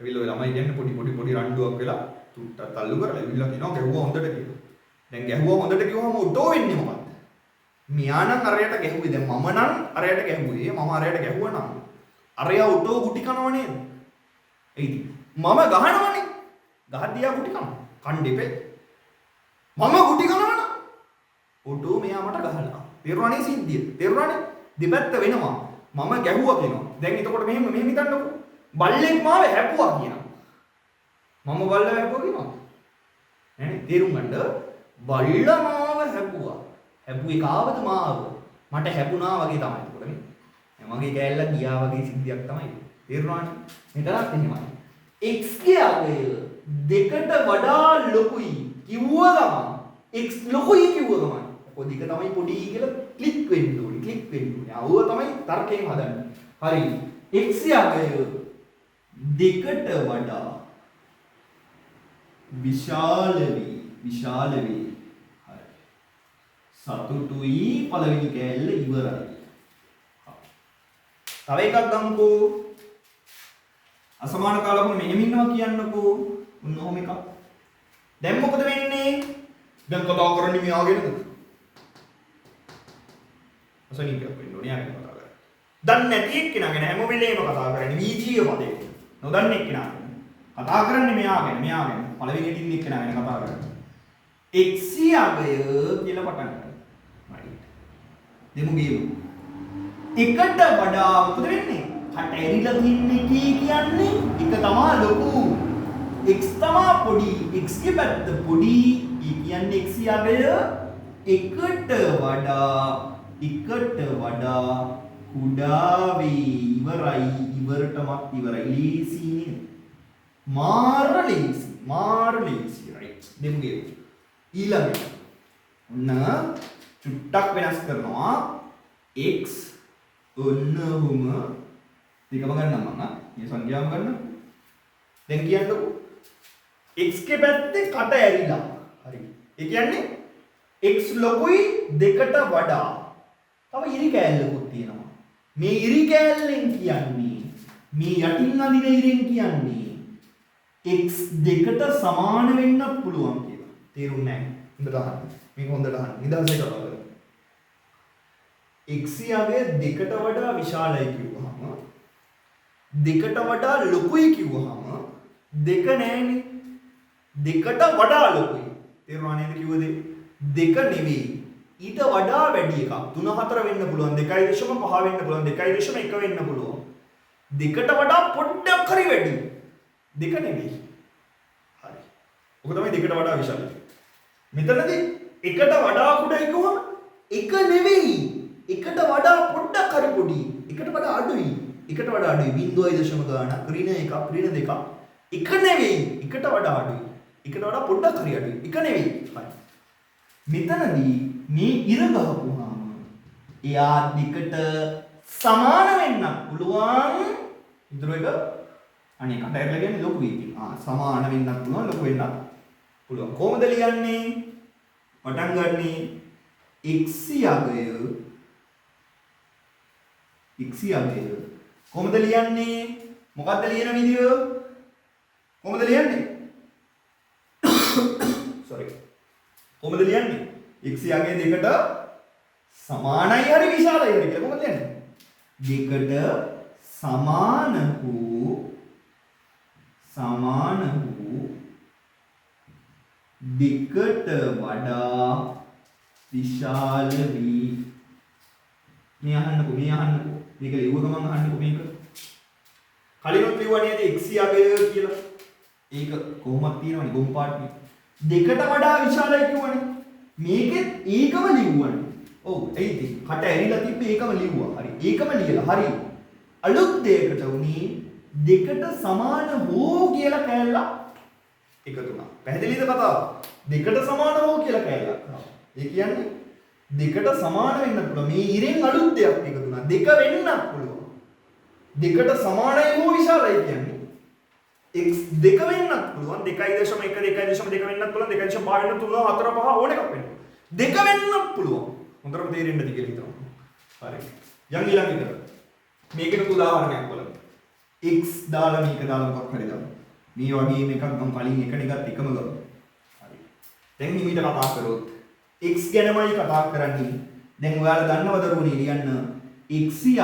ඇවිල්ලා ඔය ළමයි කියන්නේ පොඩි රණ්ඩුවක් වෙලා තුට්ටක් තල්ලු කරලා ඇවිල්ලා කියනවා ගැහුවා හොඳට කියලා. දැන් ගැහුවා හොඳට කිව්වම උඩෝ වෙන්නේ මොකද්ද? මෙයා නම් අරයට ගැහුවේ. දැන් මම නම් අරයට ගැහුවේ. මම අරයට ගැහුවා නම් අරයා උඩෝ ගුටි කනවා නේද? එයිද? මම ගහනවනේ. ගහද්දියා ගුටි කනවා. කණ්ඩෙපේ. මම ගුටි කනවා නම් උඩෝ මෙයා මට ගහලා. තේරුණානේ සිද්ධිය. තේරුණානේ? දෙපැත්ත වෙනවා. මම ගැහුවා කියනවා. දැන් එතකොට මෙහෙම හිතන්නකෝ. බල්ලෙක් මාව හැපුවා කියනවා. මම බල්ලා හැපුවා කියනවා. නෑනේ තේරුම් ගන්න. බල්ලා මාව හැපුවා. හැපුවේ කාවද මාව? මට හැපුණා වගේ තමයි එතකොට නේ. මගේ කෑල්ල ගියා වගේ සිද්ධියක් තමයි. තේරුණානේ? මෙතනත් එහෙමයි. x ගේ අගය දෙකට වඩා ලොකුයි කිව්ව ගමන් x ලොකුයි කිව්ව ගමන් පොඩි එක තමයි පොඩි කියලා ක්ලික් වෙන්න ඕනේ. ආව තමයි තර්කයෙන් හදන්නේ. හරි. x අගය දෙකට වඩා විශාල වේ. හරි. සතුටුයි පළවෙනි කෑල්ල ඉවරයි. තව එකක් ගමුකෝ. අසමානතා ලකුණු මෙහෙම ඉන්නවා කියන්නකෝ. මොන ඔහොම එකක්. දැන් මොකද වෙන්නේ? දැන් කතා කරන්නේ මෙයාගෙනද? අසනීපයක් වෙන්න ඕනේ යාගෙන කතා කරන්නේ. දන්නේ නැති එක්කෙනා ගැන හැම වෙලේම කතා කරන්නේ වීජීය පදේ. නොදන්නේ එක්කෙනා ගැන. කතා කරන්නේ මෙයාගෙන. පළවෙනියට ඉන්න එක්කෙනා ගැන කතා කරන්නේ. x අගය කියලා පටන් ගන්න. right. දෙමු ගියමු. එකට වඩා මොකද වෙන්නේ? කට ඇරිලා තින්නේ කියන්නේ එක තමයි ලොකු. x තමයි පොඩි. x ගේ පැත්ත පොඩි. ඒ කියන්නේ x අගය එකට වඩා කුඩා වේ. ඉවරටමත් ඉවරයි. ලීසිනේ. මාර ලීසි right. දෙමු ගියමු. ඊළඟට ඔන්න චුට්ටක් වෙනස් කරනවා. x ඔන්නම දෙකම ගන්නම් මම. මේ සංඛ්‍යාව ගන්න. දැන් කියන්නකෝ. x ගේ පැත්තේ කට ඇරිලා. හරි. ඒ කියන්නේ x ලොකුයි දෙකට වඩා. තව ඉරි කෑල්ලකුත් තියෙනවා. මේ ඉරි කෑල්ලෙන් කියන්නේ මේ යටින් අදින ඉරෙන් කියන්නේ x දෙකට සමාන වෙන්නත් පුළුවන් කියලා. තේරුන්නේ නැහැ. හොඳට අහන්න. මේක හොඳට අහන්න. නිදහසේ කතා කරමු. x යගේ දෙකට වඩා විශාලයි කිව්වහම දෙකට වඩා ලොකුයි කිව්වහම දෙක නෑනේ. දෙකට වඩා ලොකුයි. තේරුණා නේද කිව්වද? දෙක නෙවෙයි. ඊට වඩා වැඩි එකක්. 3 4 වෙන්න පුළුවන්. 2.5 වෙන්න පුළුවන්. 2.1 වෙන්න පුළුවන්. දෙකට වඩා පොඩ්ඩක් හරි වැඩි. දෙක නෙවෙයි. හරි. ඔක තමයි දෙකට වඩා විශාලයි. මෙතනදී එකට වඩා කුඩයි කිව්වම එක නෙවෙයි. එකට වඩා පොඩ්ඩක් හරි පොඩි. එකට වඩා අඩුයි. එකට වඩා අඩුයි 0.0 ගාණක් ඍණ 1ක් ඍණ 2ක්. එක නෙවෙයි. එකට වඩා අඩුයි. එකට වඩා පොඩ්ඩක් හරි අඩුයි. එක නෙවෙයි. හරි. මෙතනදී මේ ඉර ගහපුවාම එයා දෙකට සමාන වෙන්න පුළුවන්. ඉතුරු එක අනේ කට ඇරලා කියන්නේ ලොකු වෙයි. සමාන වෙන්නත් පුළුවන් ලොකු වෙන්නත් පුළුවන්. කොහොමද ලියන්නේ? පටන් ගන්නේ x යගය කොහොමද ලියන්නේ? මොකද්ද ලියන විදිය? කොහොමද ලියන්නේ? sorry. කොහොමද ලියන්නේ? x යගය දෙකට සමානයි හරි විශාලයි හරි කියලා කොහොමද ලියන්නේ? දෙකට සමාන වූ දෙකට වඩා විශාල වී මේ අහන්නකෝ මේක ලියුව ගමන් අහන්නකෝ මේක කලිනුත් ලියුවා නේද x යගය කියලා ඒක කොහොමද තියෙනවනේ ගොම් පාට්නේ දෙකට වඩා විශාලයි කියවනේ මේකෙත් ඒකම ලියුවනේ ඔව් ඒයි කට ඇරිලා තිබ්බේ ඒකම ලියුවා හරි ඒකම ලියලා හරි අලුත් දෙයකට උනේ දෙකට සමාන හෝ කියලා කැලලා එකතු වුණා. පැහැදිලිද කතාව? දෙකට සමාන හෝ කියලා කැලලක්. ඒ කියන්නේ දෙකට සමාන වෙන්න පුළුවන්. මේ ඉරෙන් අලුත් දෙයක් එකතු වුණා. දෙක වෙන්නත් පුළුවන්. දෙකට සමානයි හෝ විශාලයි කියන්නේ x දෙක වෙන්නත් පුළුවන්. 2.1 2.2 වෙන්නත් පුළුවන්. 2.5 වෙන්නත් පුළුවන්. 4 5 ඕන එකක් වෙන්න. දෙක වෙන්නත් පුළුවන්. හොඳටම තේරෙන්නද කියලා හිතනවා. හරි. යන් ඊළඟ එක. මේකට උදාහරණයක් බලමු. x දාලා මේක දාලා මොකක් හරි දාමු. මේ වගේම එකක් ගමු කලින් එකන එකත් එකම ගමු. හරි. දැන් හිමීට කතා කරොත් x ගැනමයි කතා කරන්නේ. දැන් ඔයාලා දන්නවද රුණී ලියන්න x යගය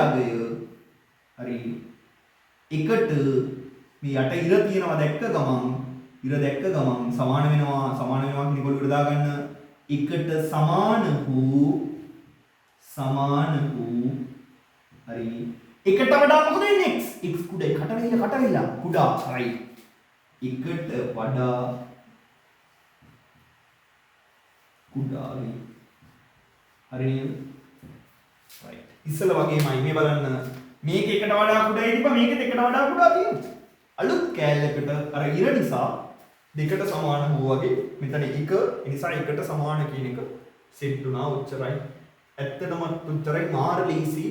හරි එකට මේ යට ඉර තියෙනවා දැක්ක ගමන් සමාන වෙනවා කියන කොළුවට දාගන්න එකට සමාන වූ හරි එකට වඩා මොකද වෙන්නේ x කුඩා කට වෙලා කුඩා right එකට වඩා කුඩා වේ හරි නේද right ඉස්සල වගේමයි මේ බලන්න මේක එකට වඩා කුඩායි තිබ්බා මේකෙත් එකට වඩා කුඩා තියෙනවා අලුත් කෑල්ලකට අර ඉර නිසා දෙකට සමාන වූ වගේ මෙතන එක නිසා එකට සමාන කියන එක සෙට් වුණා උච්චරයි ඇත්තටම උච්චරයි මාර ලීසි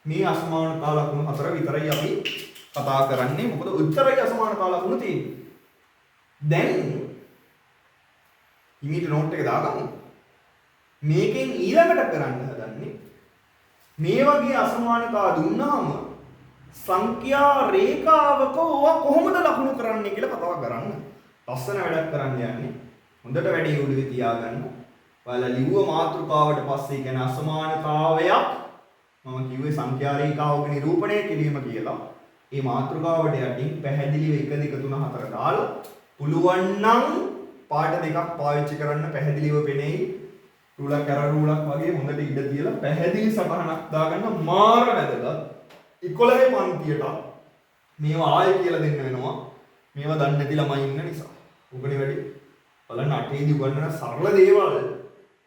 මේ අසමානතා ලකුණු හතර විතරයි අපි කතා කරන්නේ මොකද උත්තරයි අසමානතා ලකුණු තියෙන්නේ දැන් ඉමීට නෝට් එක දාගමු මේකෙන් ඊළඟට කරන්න හදන්නේ මේ වගේ අසමානතා දුන්නාම සංඛ්‍යා රේඛාවක ඕවා කොහොමද ලකුණු කරන්නේ කියලා කතා කරන්න ලස්සන වැඩක් කරන්න යන්නේ හොඳට වැඩේ උඩුවේ තියාගන්න ඔයාලා ලිව්ව මාතෘකාවට පස්සේ කියන අසමානතාවයක් මම කිව්වේ සංඛ්‍යා රේඛාවක නිරූපණය කිරීම කියලා. මේ මාතෘකාවට යටින් පැහැදිලිව 1 2 3 4 දාලා පුළුවන් නම් පාඩ දෙකක් පාවිච්චි කරන්න පැහැදිලිව පෙනෙයි. රූලක් අර රූලක් වගේ හොඳට ඉඩ තියලා පැහැදිලි සටහනක් දාගන්න මාර වැදගත්. 11 පන්තියට මේවා ආයෙ කියලා දෙන්න වෙනවා. මේවා දන්නේ නැති ළමයි ඉන්න නිසා. උගනේ වැඩි. බලන්න 8 දී උගන්නන සරල දේවල්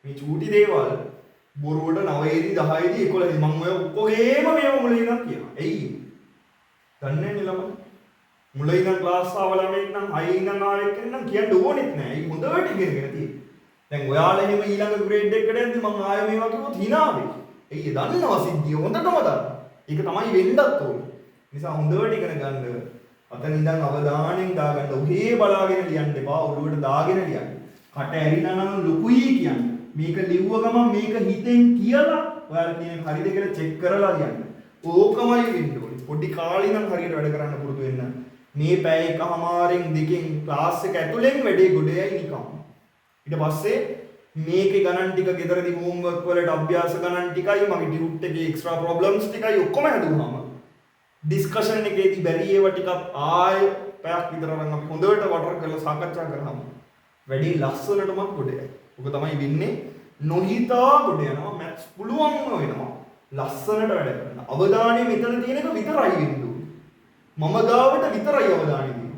මේ චූටි දේවල් බොරුවට 9 දී 10 දී 11 දී මම ඔය ඔක්කොගේම මේව මුලින් ඉඳන් කියනවා. එයි. දන්නේ නැහැ ළමයි. මුලින් ඉඳන් ක්ලාස් ආවල මේක නම් 6 ඉඳන් ආවෙත් නම් කියන්න ඕනෙත් නැහැ. ඒක හොඳට ඉගෙනගෙන තියෙන්නේ. දැන් ඔයාලා එහෙම ඊළඟ ග්‍රේඩ් එකකට යද්දි මම ආයෙ මේවා කිව්වොත් hina වෙයි. එයි දන්නවා සිද්ධිය හොඳටම දන්නවා. ඒක තමයි වෙන්නත් ඕනේ. නිසා හොඳට ඉගෙන ගන්න. අතන ඉඳන් අවධානයෙන් දාගන්න. ඔහේ බලාගෙන ලියන්න එපා. ඔළුවට දාගෙන ලියන්න. කට ඇරිලා නම් ලොකුයි කියන්නේ. මේක ලිව්ව ගමන් මේක හිතෙන් කියලා ඔයාලා කියන හරිද කියලා චෙක් කරලා ලියන්න. ඕකමයි වෙන්න ඕනේ. පොඩි කාලේ නම් හරියට වැඩ කරන්න පුරුදු වෙන්න. මේ පැය එකමාරෙන් දෙකෙන් ක්ලාස් එක ඇතුලෙන් වැඩේ ගොඩේයි නිකම්. ඊට පස්සේ මේකේ ගණන් ටික ගෙදරදී හෝම්වර්ක් වලට අභ්‍යාස ගණන් ටිකයි මගේ ටියුට් එකේ එක්ස්ට්‍රා ප්‍රොබ්ලම්ස් ටිකයි ඔක්කොම හැදුවාම ඩිස්කෂන් එකේදී බැරි ඒවා ටිකක් ආයෙ පැයක් විතර නම් අපි හොඳට වටර කරලා සාකච්ඡා කරාම වැඩි ලස්සනටම ගොඩේ. ඔක තමයි වෙන්නේ නොහිතා ගොඩ යනවා මැත්ස් පුළුවන්ම වෙනවා ලස්සනට වැඩ කරන්න. අවධානය මෙතන තියෙන එක විතරයි වෙන්න ඕනේ. මම ගාවට විතරයි අවධානය තියෙන්නේ.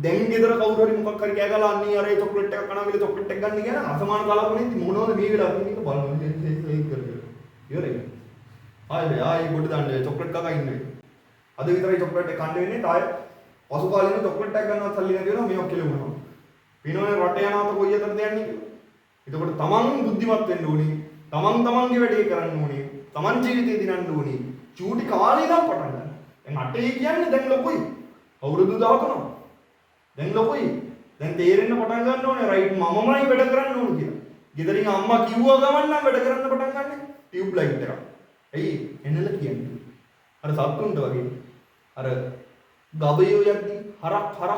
දැන් ගෙදර කවුරු හරි මොකක් හරි කෑ ගහලා අන්නේ අර චොක්ලට් එකක් කනවා කියලා චොක්ලට් එක ගන්න කියන අසමාන කලබලෙන් මොනවද මේ වෙලාව තියෙන්නේ බලන්න ඒක කරගෙන ඉවරයි ආයෙ ගොඩ දාන්න චොක්ලට් කකා ඉන්නේ අද විතරයි චොක්ලට් එක කන්න වෙන්නේ තාය පසු කාලෙම චොක්ලට් එකක් ගන්නවත් සල්ලි නැති වෙනවා මේක කියලා වුණා පිනෝනේ රට යනවාත කොයි අතරද යන්නේ කියලා එතකොට තමන් බුද්ධිමත් වෙන්න ඕනේ තමන්ගේ වැඩේ කරන්න ඕනේ තමන් ජීවිතේ දිනන්න ඕනේ චූටි කාලේ ඉඳන් පටන් ගන්න දැන් 8 කියන්නේ දැන් ලොකුයි අවුරුදු 13 දැන් ලොකුයි දැන් තේරෙන්න පටන් ගන්න ඕනේ රයිට් මමමයි වැඩ කරන්න ඕනේ කියලා. ගෙදරින් අම්මා කිව්වා ගමන් නම් වැඩ කරන්න පටන් ගන්න ටියුබ් ලයිට් එකක්. ඇයි එන්නල කියන්නේ. අර සත්තුන්ට වගේ. අර ගබයෝ යද්දි හරක් අර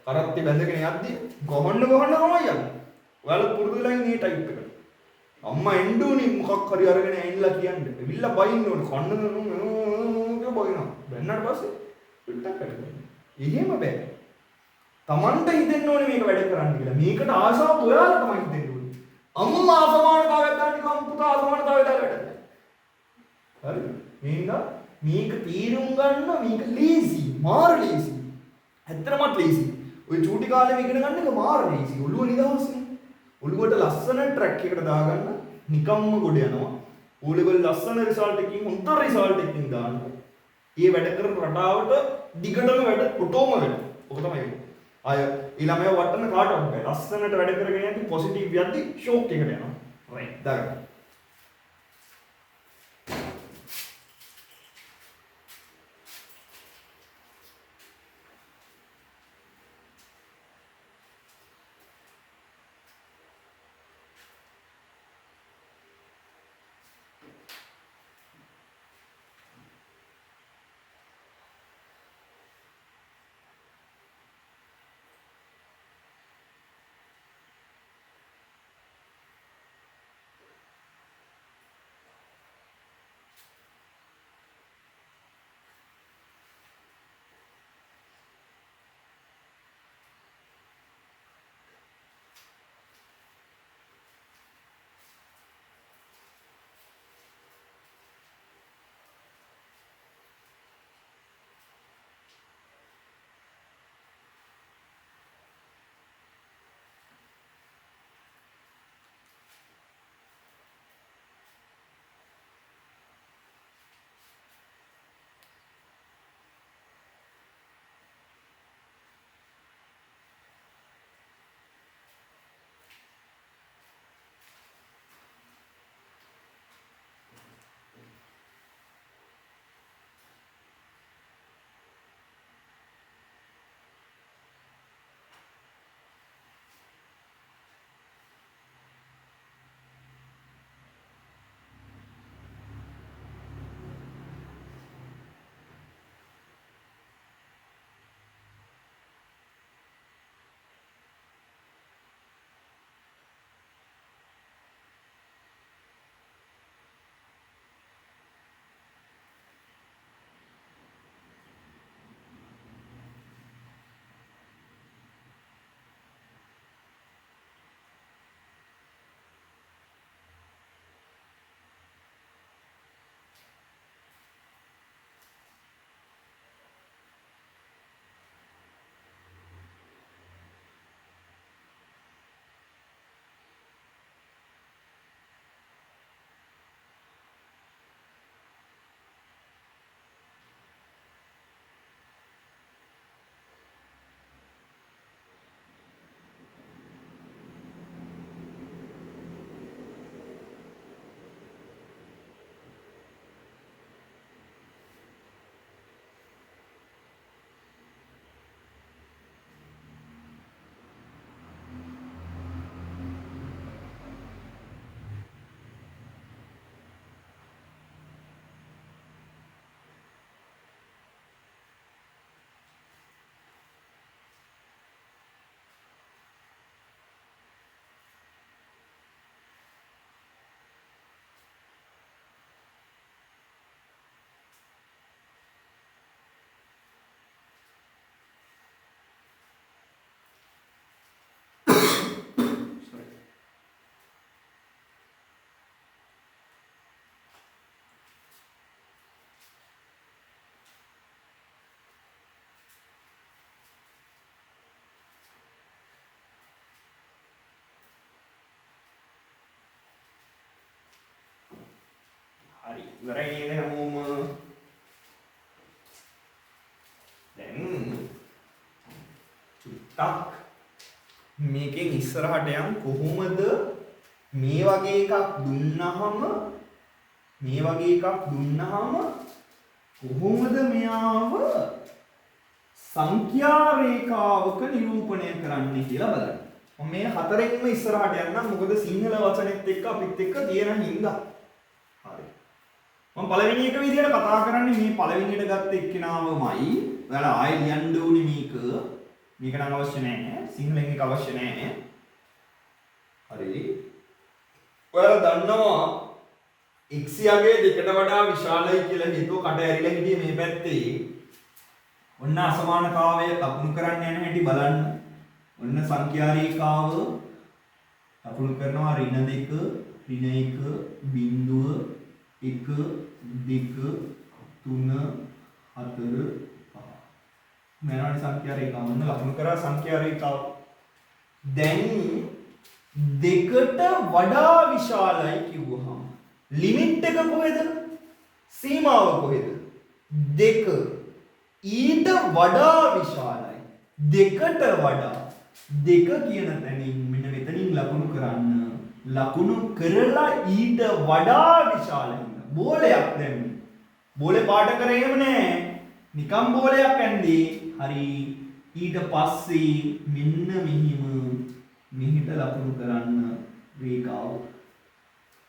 කරත්තේ බැඳගෙන යද්දි ගොහන්න තමයි යන්නේ. ඔයාලා පුරුදු වෙලා ඉන්නේ මේ ටයිප් එකට. අම්මා එන්ඩෝනේ මොකක් හරි අරගෙන ඇවිල්ලා කියන්නේ. එවිල්ලා බයින්න ඕනේ. කන්න නෝ බයිනවා. බැන්නට පස්සේ පිටක් කරගන්න. එහෙම බෑ. Tamanට හිතෙන්න ඕනේ මේක වැඩ කරන්න කියලා. මේකට ආසාව ඔයාලා තමයි හිතෙන්න ඕනේ. අම්මා අසමානතාවයක් ගන්න නිකන් පුතා අසමානතාවයක් දාලා වැඩ. හරිද? මේක තීරුම් ගන්න මේක ලේසි, මාර ලේසි. ඇත්තටමත් ලේසි. ඔය චූටි කාලේ ඉගෙන ගන්න එක මාර ලේසි. ඔළුව නිදහස්නේ. ඔළුවට ලස්සන ට්‍රැක් එකකට දාගන්න නිකම්ම ගොඩ යනවා. O level ලස්සන රිසල්ට් එකකින් හොඳ රිසල්ට් එකකින් දාන්න. මේ වැඩ කරන රටාවට දිගටම වැඩ ඔටෝම වැඩ. ඔක තමයි වෙන්නේ. අය ඊළඟට වටන කාටවත් බෑ. ලස්සනට වැඩ කරගෙන යද්දි පොසිටිව් යද්දි ෂෝක් එකකට යනවා. රයිට්. දාගන්න. හරි ඉවරයි නේද හැමෝම දැන් චුට්ටක් මේකෙන් ඉස්සරහට යන් කොහොමද මේ වගේ එකක් දුන්නහම කොහොමද මෙයාව සංඛ්‍යා රේඛාවක නිරූපණය කරන්නේ කියලා බලන්න. මම මේ හතරෙන්ම ඉස්සරහට යන්නම් මොකද සිංහල වචනෙත් එක්ක අපිත් එක්ක තියෙන හින්දා. හරි. මම පළවෙනි එක විදිහට කතා කරන්නේ මේ පළවෙනියට ගත්ත එක්කෙනාවමයි. ඔයාලා ආයෙ ලියන්න ඕනේ මේක. මේක නම් අවශ්‍ය නැහැ. සිංහලෙන් එක අවශ්‍ය නැහැ. හරි. ඔයාලා දන්නවා x යගේ දෙකට වඩා විශාලයි කියලා හේතුව කට ඇරිලා හිටියේ මේ පැත්තේ. ඔන්න අසමානතාවය ලකුණු කරන්න යන හැටි බලන්න. ඔන්න සංඛ්‍යා රේඛාව ලකුණු කරනවා ඍණ 2 ඍණ 1 බිංදුව 1 2 3 4 5 මෙයාට සංඛ්‍යා රේඛාව ඔන්න ලකුණු කරා සංඛ්‍යා රේඛාව. දැන් දෙකට වඩා විශාලයි කිව්වහම ලිමිට් එක කොහෙද? සීමාව කොහෙද? 2 ඊට වඩා විශාලයි. දෙකට වඩා දෙක කියන තැනින් මෙන්න මෙතනින් ලකුණු කරන්න. ලකුණු කරලා ඊට වඩා විශාල හින්දා බෝලයක් දැම්මේ. බෝලේ පාට කරේ එහෙම නෑ. නිකම් බෝලයක් ඇන්දේ. හරි. ඊට පස්සේ මෙන්න මෙහිම මෙහිට ලකුණු කරන්න රේඛාව.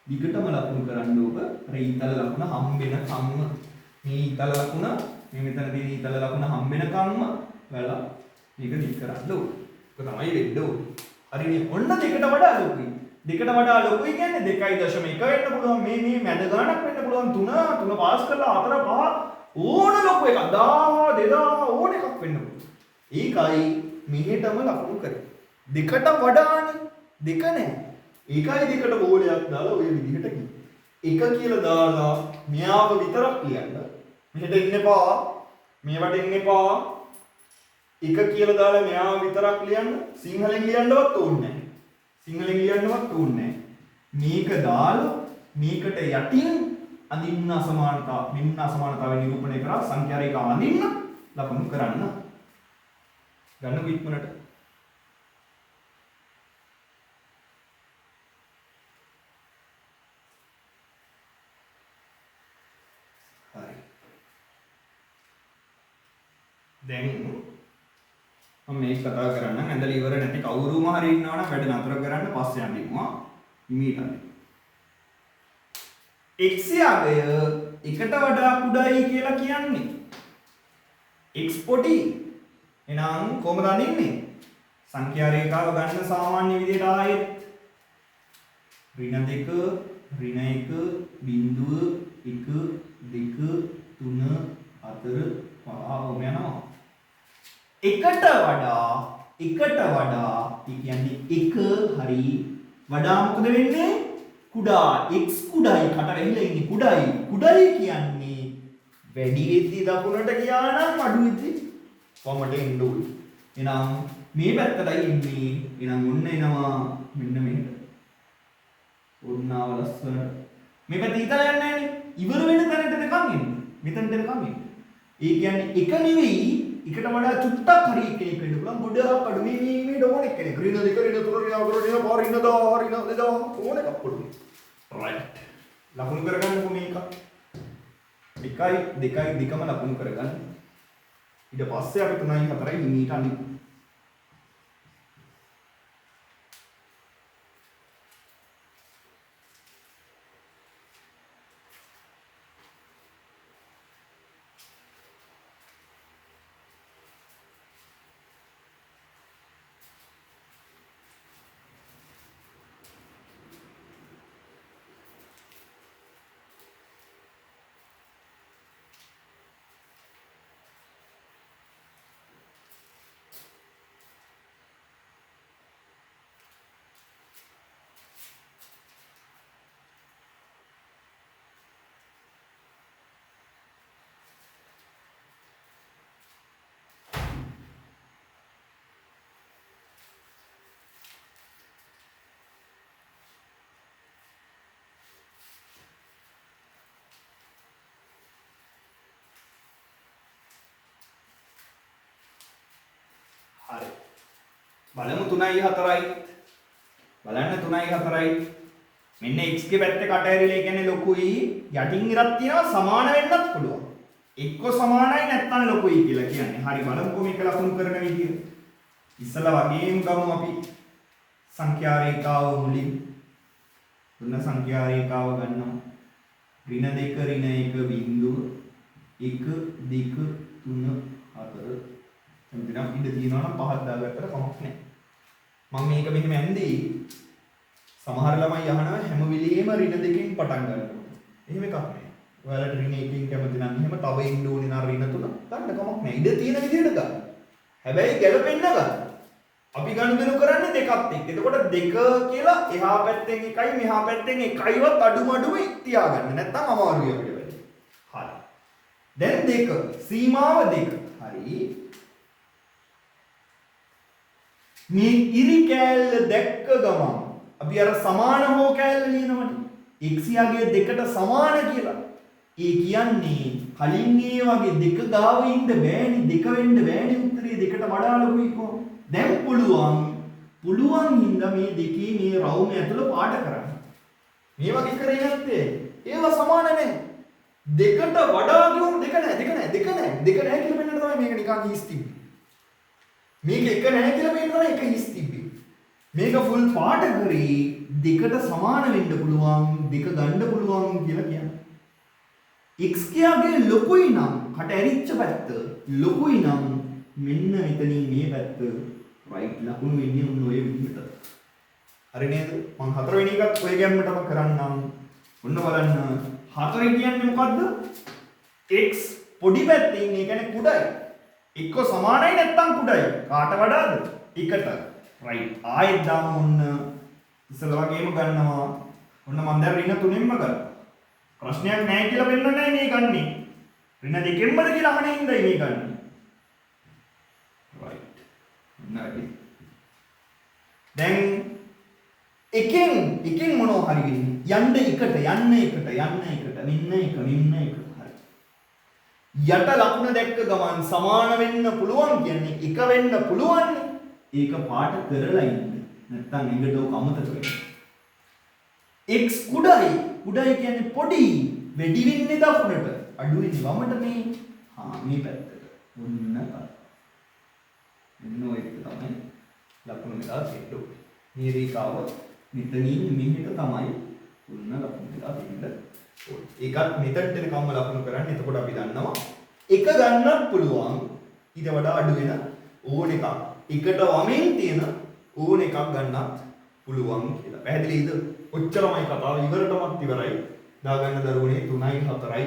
දිගටම ලකුණු කරන්න ඕක. අර ඊතල ලකුණ හම්බෙනකම්ම මේ ඊතල ලකුණ මේ මෙතන තියෙන ඊතල ලකුණ හම්බෙනකම්ම ඔයාලා මේක දික් කරන්න ඕක. ඒක තමයි වෙන්න ඕනේ. හරිනේ. ඔන්න දෙකට වඩා ලොකුයි. දෙකට වඩා ලොකුයි කියන්නේ 2.1 වෙන්න පුළුවන්. මේ මැද ගාණක් වෙන්න පුළුවන් 3 පාස් කරලා 4 5 ඕන ලොකු එකක් 1000 2000 ඕන එකක් වෙන්න පුළුවන්. ඒකයි මෙහෙටම ලකුණු කරේ. දෙකට වඩානේ. දෙක නෑ. ඒකයි දෙකට බෝලයක් දාලා ඔය විදිහට කිව්වේ. 1 කියලා දාලා මෙයාව විතරක් ලියන්න. මෙහෙට ඉන්න එපා. මේවට ඉන්න එපා. 1 කියලා දාලා මෙයාව විතරක් ලියන්න. සිංහලෙන් ලියන්නවත් ඕනේ නැහැ. සිංහලෙන් ලියන්නවත් ඕනේ නැහැ. මේක දාලා මේකට යටින් අඳින්න අසමානතාව මෙන්න අසමානතාවය නිරූපණය කරලා සංඛ්‍යා රේඛාව අඳින්න ලකුණු කරන්න. ගන්නකො ඉක්මනට. හරි. දැන් මම මේක කතා කරන්න ඇඳලා ඉවර නැති කවුරුම හරි ඉන්නවනම් වැඩ නතර කරන්න පස්සේ අඳිනවා ඉමීටත්. x යගය එකට වඩා කුඩායි කියලා කියන්නේ x පොඩි. එහෙනම් කොහොමද අඳින්නේ? සංඛ්‍යා රේඛාව ගන්න සාමාන්‍ය විදිහට ආයෙත් ඍණ 2 ඍණ 1 බිංදුව 1 2 3 4 5 ඔම යනවා. එකට වඩා ඒ කියන්නේ 1 හරි වඩා මොකද වෙන්නේ? කුඩා. x කුඩායි කට වැහිලා ඉන්නේ කුඩායි කියන්නේ වැඩි වෙද්දි දකුණට ගියා නම් අඩු වෙද්දි වමට එන්න ඕනේ. එහෙනම් මේ පැත්තටයි එන්නේ. එහෙනම් ඔන්න එනවා මෙන්න මෙහෙට. ඔන්නාව ලස්සනට. මේ පැත්ත ඉතල යන්නේ නැහනේ. ඉවර වෙන තැනට දෙකක් එන්නේ. මෙතනට දෙකක් එන්නේ. ඒ කියන්නේ එක නෙවෙයි එකට වඩා චුට්ටක් හරි කෙනෙක් වෙන්න පුළුවන්. ගොඩක් අඩු මේ ඩෝන කෙනෙක්. ඍණ 2 ඍණ 3 ඍණ 4 ඍණ 10 ඍණ 2000 ඕන එකක් පොඩි. රයිට්. ලකුණු කරගන්නකො මේක. 1 2 දෙකම ලකුණු කරගන්න. ඊට පස්සේ අපි 3යි 4යි හිමීට අනිත් බලමු 3යි 4යි. බලන්න 3යි 4යි. මෙන්න x ගේ පැත්තේ කට ඇරිලා ඒ කියන්නේ ලොකුයි. යටින් ඉරක් තියෙනවා සමාන වෙන්නත් පුළුවන්. එක්ක සමානයි නැත්නම් ලොකුයි කියලා කියන්නේ. හරි බලමුකෝ මේක ලකුණු කරන විදිය. ඉස්සලා වගේම ගමු අපි සංඛ්‍යා රේඛාව මුලින්. තුන සංඛ්‍යා රේඛාව ගන්නවා. ඍණ 2 ඍණ 1 බිංදුව 1 2 3 4 එතන ඉඳ තියෙනවා නම් පහක් දාගත්තට කමක් නැහැ. මම මේක මෙහෙම ඇන්දේ සමහර ළමයි අහනවා හැම වෙලෙම ඍණ දෙකෙන් පටන් ගන්නවා. එහෙම එකක් නෑ. ඔයාලට ඍණ එකකින් කැමති නම් එහෙම තව ඉන්න ඕනේ නම් ඍණ තුන ගන්න කමක් නෑ. ඉඳ තියෙන විදිහට ගන්න. හැබැයි ගැලපෙන්න ගන්න. අපි ගනුදෙනු කරන්නේ දෙකත් එක්ක. එතකොට දෙක කියලා එහා පැත්තෙන් එකයි මෙහා පැත්තෙන් එකයිවත් අඩුමඩුම තියාගන්න. නැත්නම් අමාරුයි අපිට වැඩි. හරි. දැන් දෙක සීමාව දෙක. හරි. මේ ඉරි කෑල්ල දැක්ක ගමන් අපි අර සමාන හෝ කෑල්ල ලියනවනේ. x යගේ දෙකට සමාන කියලා. ඒ කියන්නේ කලින් ඒ වගේ දෙක ගාව ඉන්න බෑනේ. දෙක වෙන්න බෑනේ උත්තරේ දෙකට වඩා ලොකුයි කොහොම. දැන් පුළුවන් හින්දා මේ දෙකේ මේ රවුම ඇතුළ පාට කරන්න. මේ වගේ කරේ නැත්තේ ඒවා සමාන නැහැ. දෙකට වඩා ගියොත් දෙක නැහැ කියලා පෙන්නන්න තමයි මේක නිකන් හිස් තිබ්බේ. මේක එක නැහැ කියලා පෙන්නන එක හිස් තිබ්බේ. මේක ෆුල් පාට කරේ දෙකට සමාන වෙන්න පුළුවන් දෙක ගන්න පුළුවන් කියලා කියන්නේ. x කයාගේ ලොකුයි නම් කට ඇරිච්ච පැත්ත ලොකුයි නම් මෙන්න මෙතනින් මේ පැත්ත right ලකුණු වෙන්නේ උන් ඔය විදිහට. හරි නේද? මම හතරවෙනි එකත් ඔය ගැම්මටම කරන්නම්. ඔන්න බලන්න. හතරේ කියන්නේ මොකද්ද? x පොඩි පැත්තේ ඉන්නේ. ඒ කියන්නේ කුඩයි. එක්ක සමානයි නැත්නම් කුඩයි. කාට වඩාද? එකට. right. ආයෙත් දාමු ඔන්න ඉස්සල වගේම ගන්නවා. ඔන්න මම දැන් ඍණ තුනෙන්ම ගන්නවා. ප්‍රශ්නයක් නැහැ කියලා පෙන්නන්නයි මේ ගන්නෙ. ඍණ දෙකෙන්මද කියලා අහන්නේ ඉඳයි මේ ගන්නෙ. right. නරි. දැන් එකෙන් මොනව හරි වෙන්නේ? යන්න එකට මෙන්න එක. හරි. යට ලකුණ දැක්ක ගමන් සමාන වෙන්න පුළුවන් කියන්නේ එක වෙන්න පුළුවන්. ඒක පාට කරලා ඉන්න. නැත්තම් එඟට ඔක අමතක වෙනවා. x කුඩයි කියන්නේ පොඩි. වැඩි වෙන්නේ දකුණට. අඩු වෙන්නේ වමට මේ. මේ පැත්තට. ඔන්න කරා. මෙන්න ඔය එක තමයි ලකුණු මෙලා තියෙන්න ඕනේ. මේ රේඛාව මෙතනින් මෙහෙට තමයි ඔන්න ලකුණු මෙලා තියෙන්න ඕනේ. ඒකත් මෙතනට එනකම්ම ලකුණු කරන්නේ. එතකොට අපි දන්නවා එක ගන්නත් පුළුවන් ඊට වඩා අඩු වෙන ඕන එකක්. එකට වමෙන් තියෙන ඕන එකක් ගන්නත් පුළුවන් කියලා. පැහැදිලිද? ඔච්චරමයි කතාව. ඉවරටමත් ඉවරයි. දාගන්න දරුවනේ 3යි 4යි.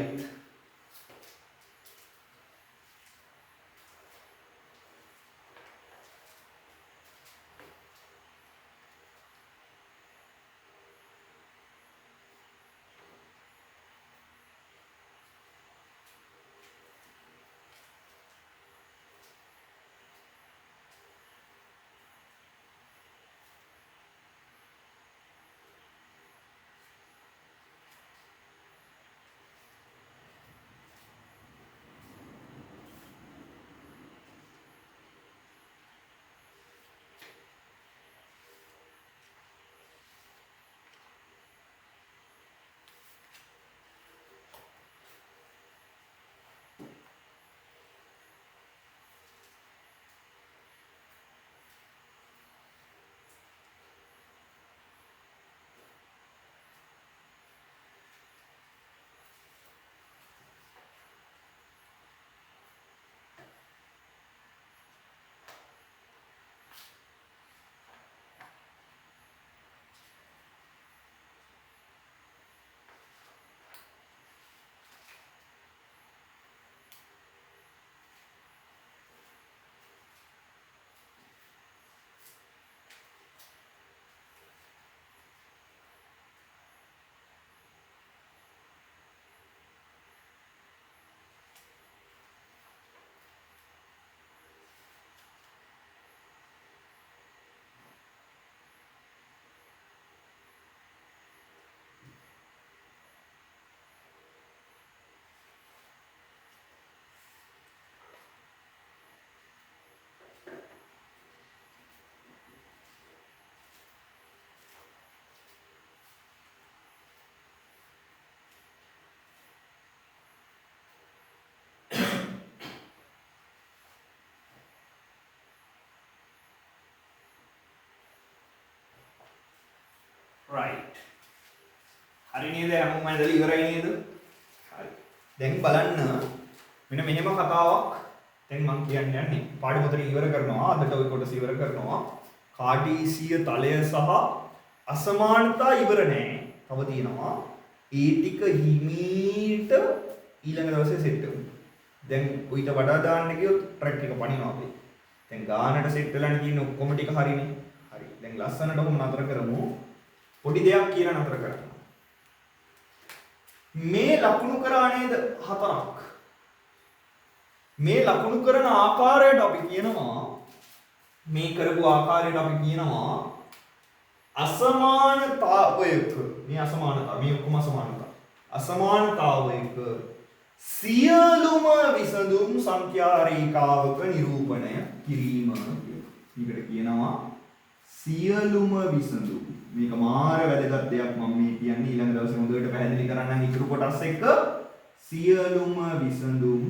right. හරි නේද? හැමෝම ඇදලා ඉවරයි නේද? හරි. දැන් බලන්න මෙන්න මෙහෙම කතාවක් දැන් මම කියන්න යන්නේ. පාඩම උතර ඉවර කරනවා. අදට ওই කොටස ඉවර කරනවා. කාටීසීය තලය සහ අසමානතා ඉවර නෑ. තව තියෙනවා. ඒ ටික හිමීට ඊළඟ දවසේ සෙට් වෙනවා. දැන් ඊට වඩා දාන්න ගියොත් ට්‍රැක් එක පනිනවා අපි. දැන් ගානට සෙට් වෙලා තියෙන ඔක්කොම ටික හරිනේ. හරි. දැන් ලස්සනට ඔහොම නතර කරමු. පොඩි දෙයක් කියලා නතර කරමු. මේ ලකුණු කරා නේද 4ක්. මේ ලකුණු කරන ආකාරයට අපි කියනවා මේ කරපු ආකාරයට අපි කියනවා අසමානතාවයක. මේ අසමානතාව මේ ඔක්කොම අසමානතාව. අසමානතාවයක සියලුම විසඳුම් සංඛ්‍යා රේඛාවක නිරූපණය කිරීම. මේකට කියනවා සියලුම විසඳුම්. මේක මාර වැදගත් දෙයක් මම මේ කියන්නේ ඊළඟ දවසේ හොඳට පැහැදිලි කරන්නම් ඉතුරු කොටස් එක. සියලුම විසඳුම්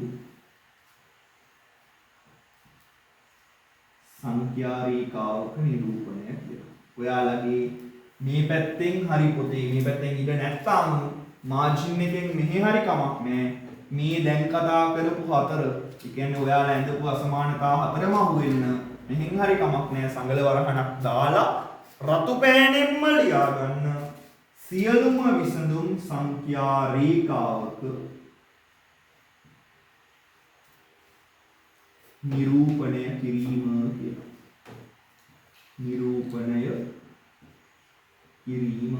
සංඛ්‍යා රේඛාවක නිරූපණය කියලා. ඔයාලගේ මේ පැත්තෙන් හරි පොතේ මේ පැත්තෙන් ඉඳ නැත්නම් මාජින් එකෙන් මෙහෙ හරි කමක් නැහැ. මේ දැන් කතා කරපු හතර, ඒ කියන්නේ ඔයාලා ඇඳපු අසමානතා හතරම අහුවෙන්න මෙහෙන් හරි කමක් නැහැ. සංගල වරහණක් දාලා රතු පෑනෙන්ම ලියා ගන්න සියලුම විසඳුම් සංඛ්‍යා රේඛාවක නිරූපණය කිරීම කියලා. නිරූපණය කිරීම.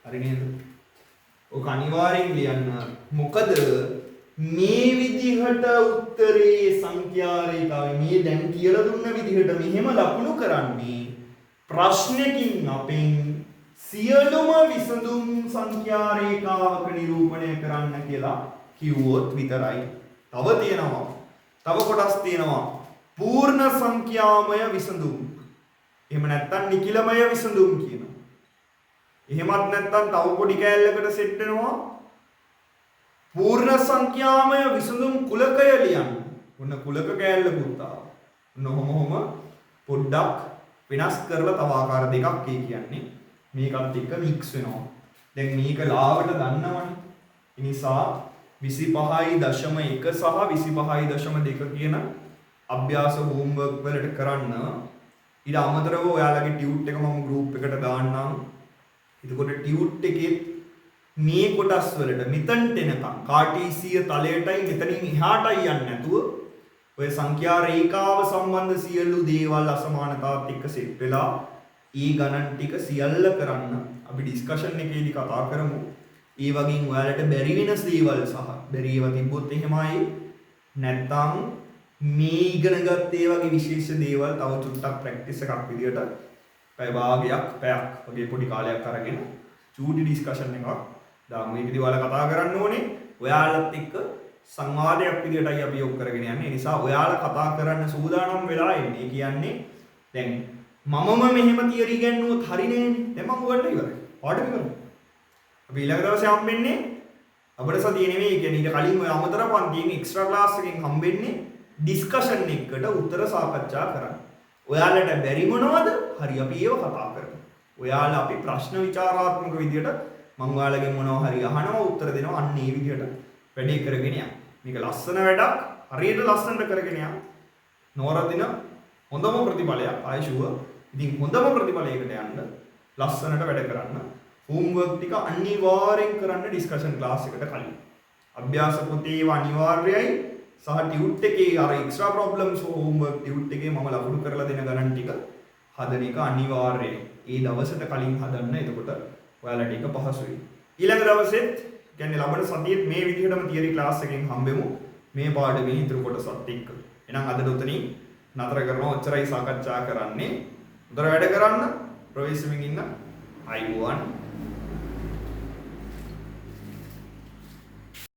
හරි නේද? ඔක අනිවාර්යෙන් ලියන්න. මොකද මේ විදිහට උත්තරේ සංඛ්‍යා රේඛාවේ මේ දැන් කියලා දුන්න විදිහට මෙහෙම ලකුණු කරන්නේ ප්‍රශ්නකින් අපෙන් සියලුම විසඳුම් සංඛ්‍යා රේඛාවක නිරූපණය කරන්න කියලා කිව්වොත් විතරයි. තව තියෙනවා. තව කොටස් තියෙනවා. පූර්ණ සංඛ්‍යාමය විසඳුම්. එහෙම නැත්නම් නිකිලමය විසඳුම් කියනවා. එහෙමත් නැත්නම් තව පොඩි කෑල්ලකට සෙට් වෙනවා. පූර්ණ සංඛ්‍යාමය විසඳුම් කුලකය ලියන්න. ඔන්න කුලක කෑල්ලකුත් ආවා. ඔන්න ඔහොම පොඩ්ඩක් වෙනස් කරලා තව ආකාර දෙකක් කියන්නේ. මේකත් එක්ක මික්ස් වෙනවා. දැන් මේක ලාවට දන්නවනේ. ඒ නිසා 25.1 සහ 25.2 කියන අභ්‍යාස හෝම්වර්ක් වලට කරන්න. ඊට අමතරව ඔයාලගේ ටියුට් එක මම ගෲප් එකට දාන්නම්. එතකොට ටියුට් එකේ මේ කොටස් වලට මෙතනට එනකම් කාටීසීය තලයටයි මෙතනින් එහාටයි යන්නේ නැතුව ඔය සංඛ්‍යා රේඛාව සම්බන්ධ සියලු දේවල් අසමානතාවත් එක්ක සෙට් වෙලා ඊ ගණන් ටික සියල්ල කරන්න අපි ඩිස්කෂන් එකේදී කතා කරමු. ඒ වගේම ඔයාලට බැරි වෙන දේවල් සහ බැරි ඒවා තිබ්බොත් එහෙමයි නැත්නම් මේ ඉගෙනගත්ත ඒ වගේ විශේෂ දේවල් තව චුට්ටක් ප්‍රැක්ටිස් එකක් විදියට පැය භාගයක් පැයක් වගේ පොඩි කාලයක් අරගෙන චූටි ඩිස්කෂන් එකක් දාමු. මේකදී ඔයාලා කතා කරන්න ඕනේ ඔයාලත් එක්ක සංවාදයක් විදියටයි අපි යොක් කරගෙන යන්නේ. ඒ නිසා ඔයාලා කතා කරන්න සූදානම් වෙලා ඉන්නේ. කියන්නේ දැන් මමම මෙහෙම තියරි ගන්නවොත් හරිනේ. දැන් මම ඔයාලට ඉවරයි. පාඩම කරමු. අපි ඊළඟ දවසේ හම්බෙන්නේ අපේ සතියේ නෙමෙයි කියන්නේ ඊට කලින් ඔය අමතර පන්තියෙන් එක්ස්ට්‍රා ක්ලාස් එකකින් හම්බෙන්නේ ඩිස්කෂන් එකකට උත්තර සාකච්ඡා කරන්න. ඔයාලට බැරි මොනවද? හරි අපි ඒව කතා කරමු. ඔයාලා අපි ප්‍රශ්න විචාරාත්මක විදියට මම ඔයාලගෙන් මොනවා හරි අහනවා උත්තර දෙනවා. අන්න ඒ විදියට වැඩේ කරගෙන යන්න. මේක ලස්සන වැඩක්. හරියට ලස්සනට කරගෙන යන්න. නවරදින හොඳම ප්‍රතිඵලයක් ආයශුව. ඉතින් හොඳම ප්‍රතිඵලයකට යන්න ලස්සනට වැඩ කරන්න. හෝම්වර්ක් ටික අනිවාර්යෙන් කරන්න ඩිස්කෂන් ක්ලාස් එකට කලින්. අභ්‍යාස පොතේ ඒවා අනිවාර්යයි. සහ ටියුට් එකේ අර එක්ස්ට්‍රා ප්‍රොබ්ලම්ස් හෝම්වර්ක් ටියුට් එකේ මම ලකුණු කරලා දෙන ගණන් ටික හදන එක අනිවාර්යයි. ඒ දවසට කලින් හදන්න. එතකොට ඔයාලට ඒක පහසුයි. ඊළඟ දවසෙත් කියන්නේ ලබන සතියේත් මේ විදිහටම තියරි ක්ලාස් එකෙන් හම්බෙමු. මේ පාඩමේ ඉතුරු කොටසත් එක්ක. එහෙනම් අද උතනින් නතර කරනවා. ඔච්චරයි සාකච්ඡා කරන්නේ. උතර වැඩ කරන්න ප්‍රවේශමින් ඉන්න. අයිබෝවන්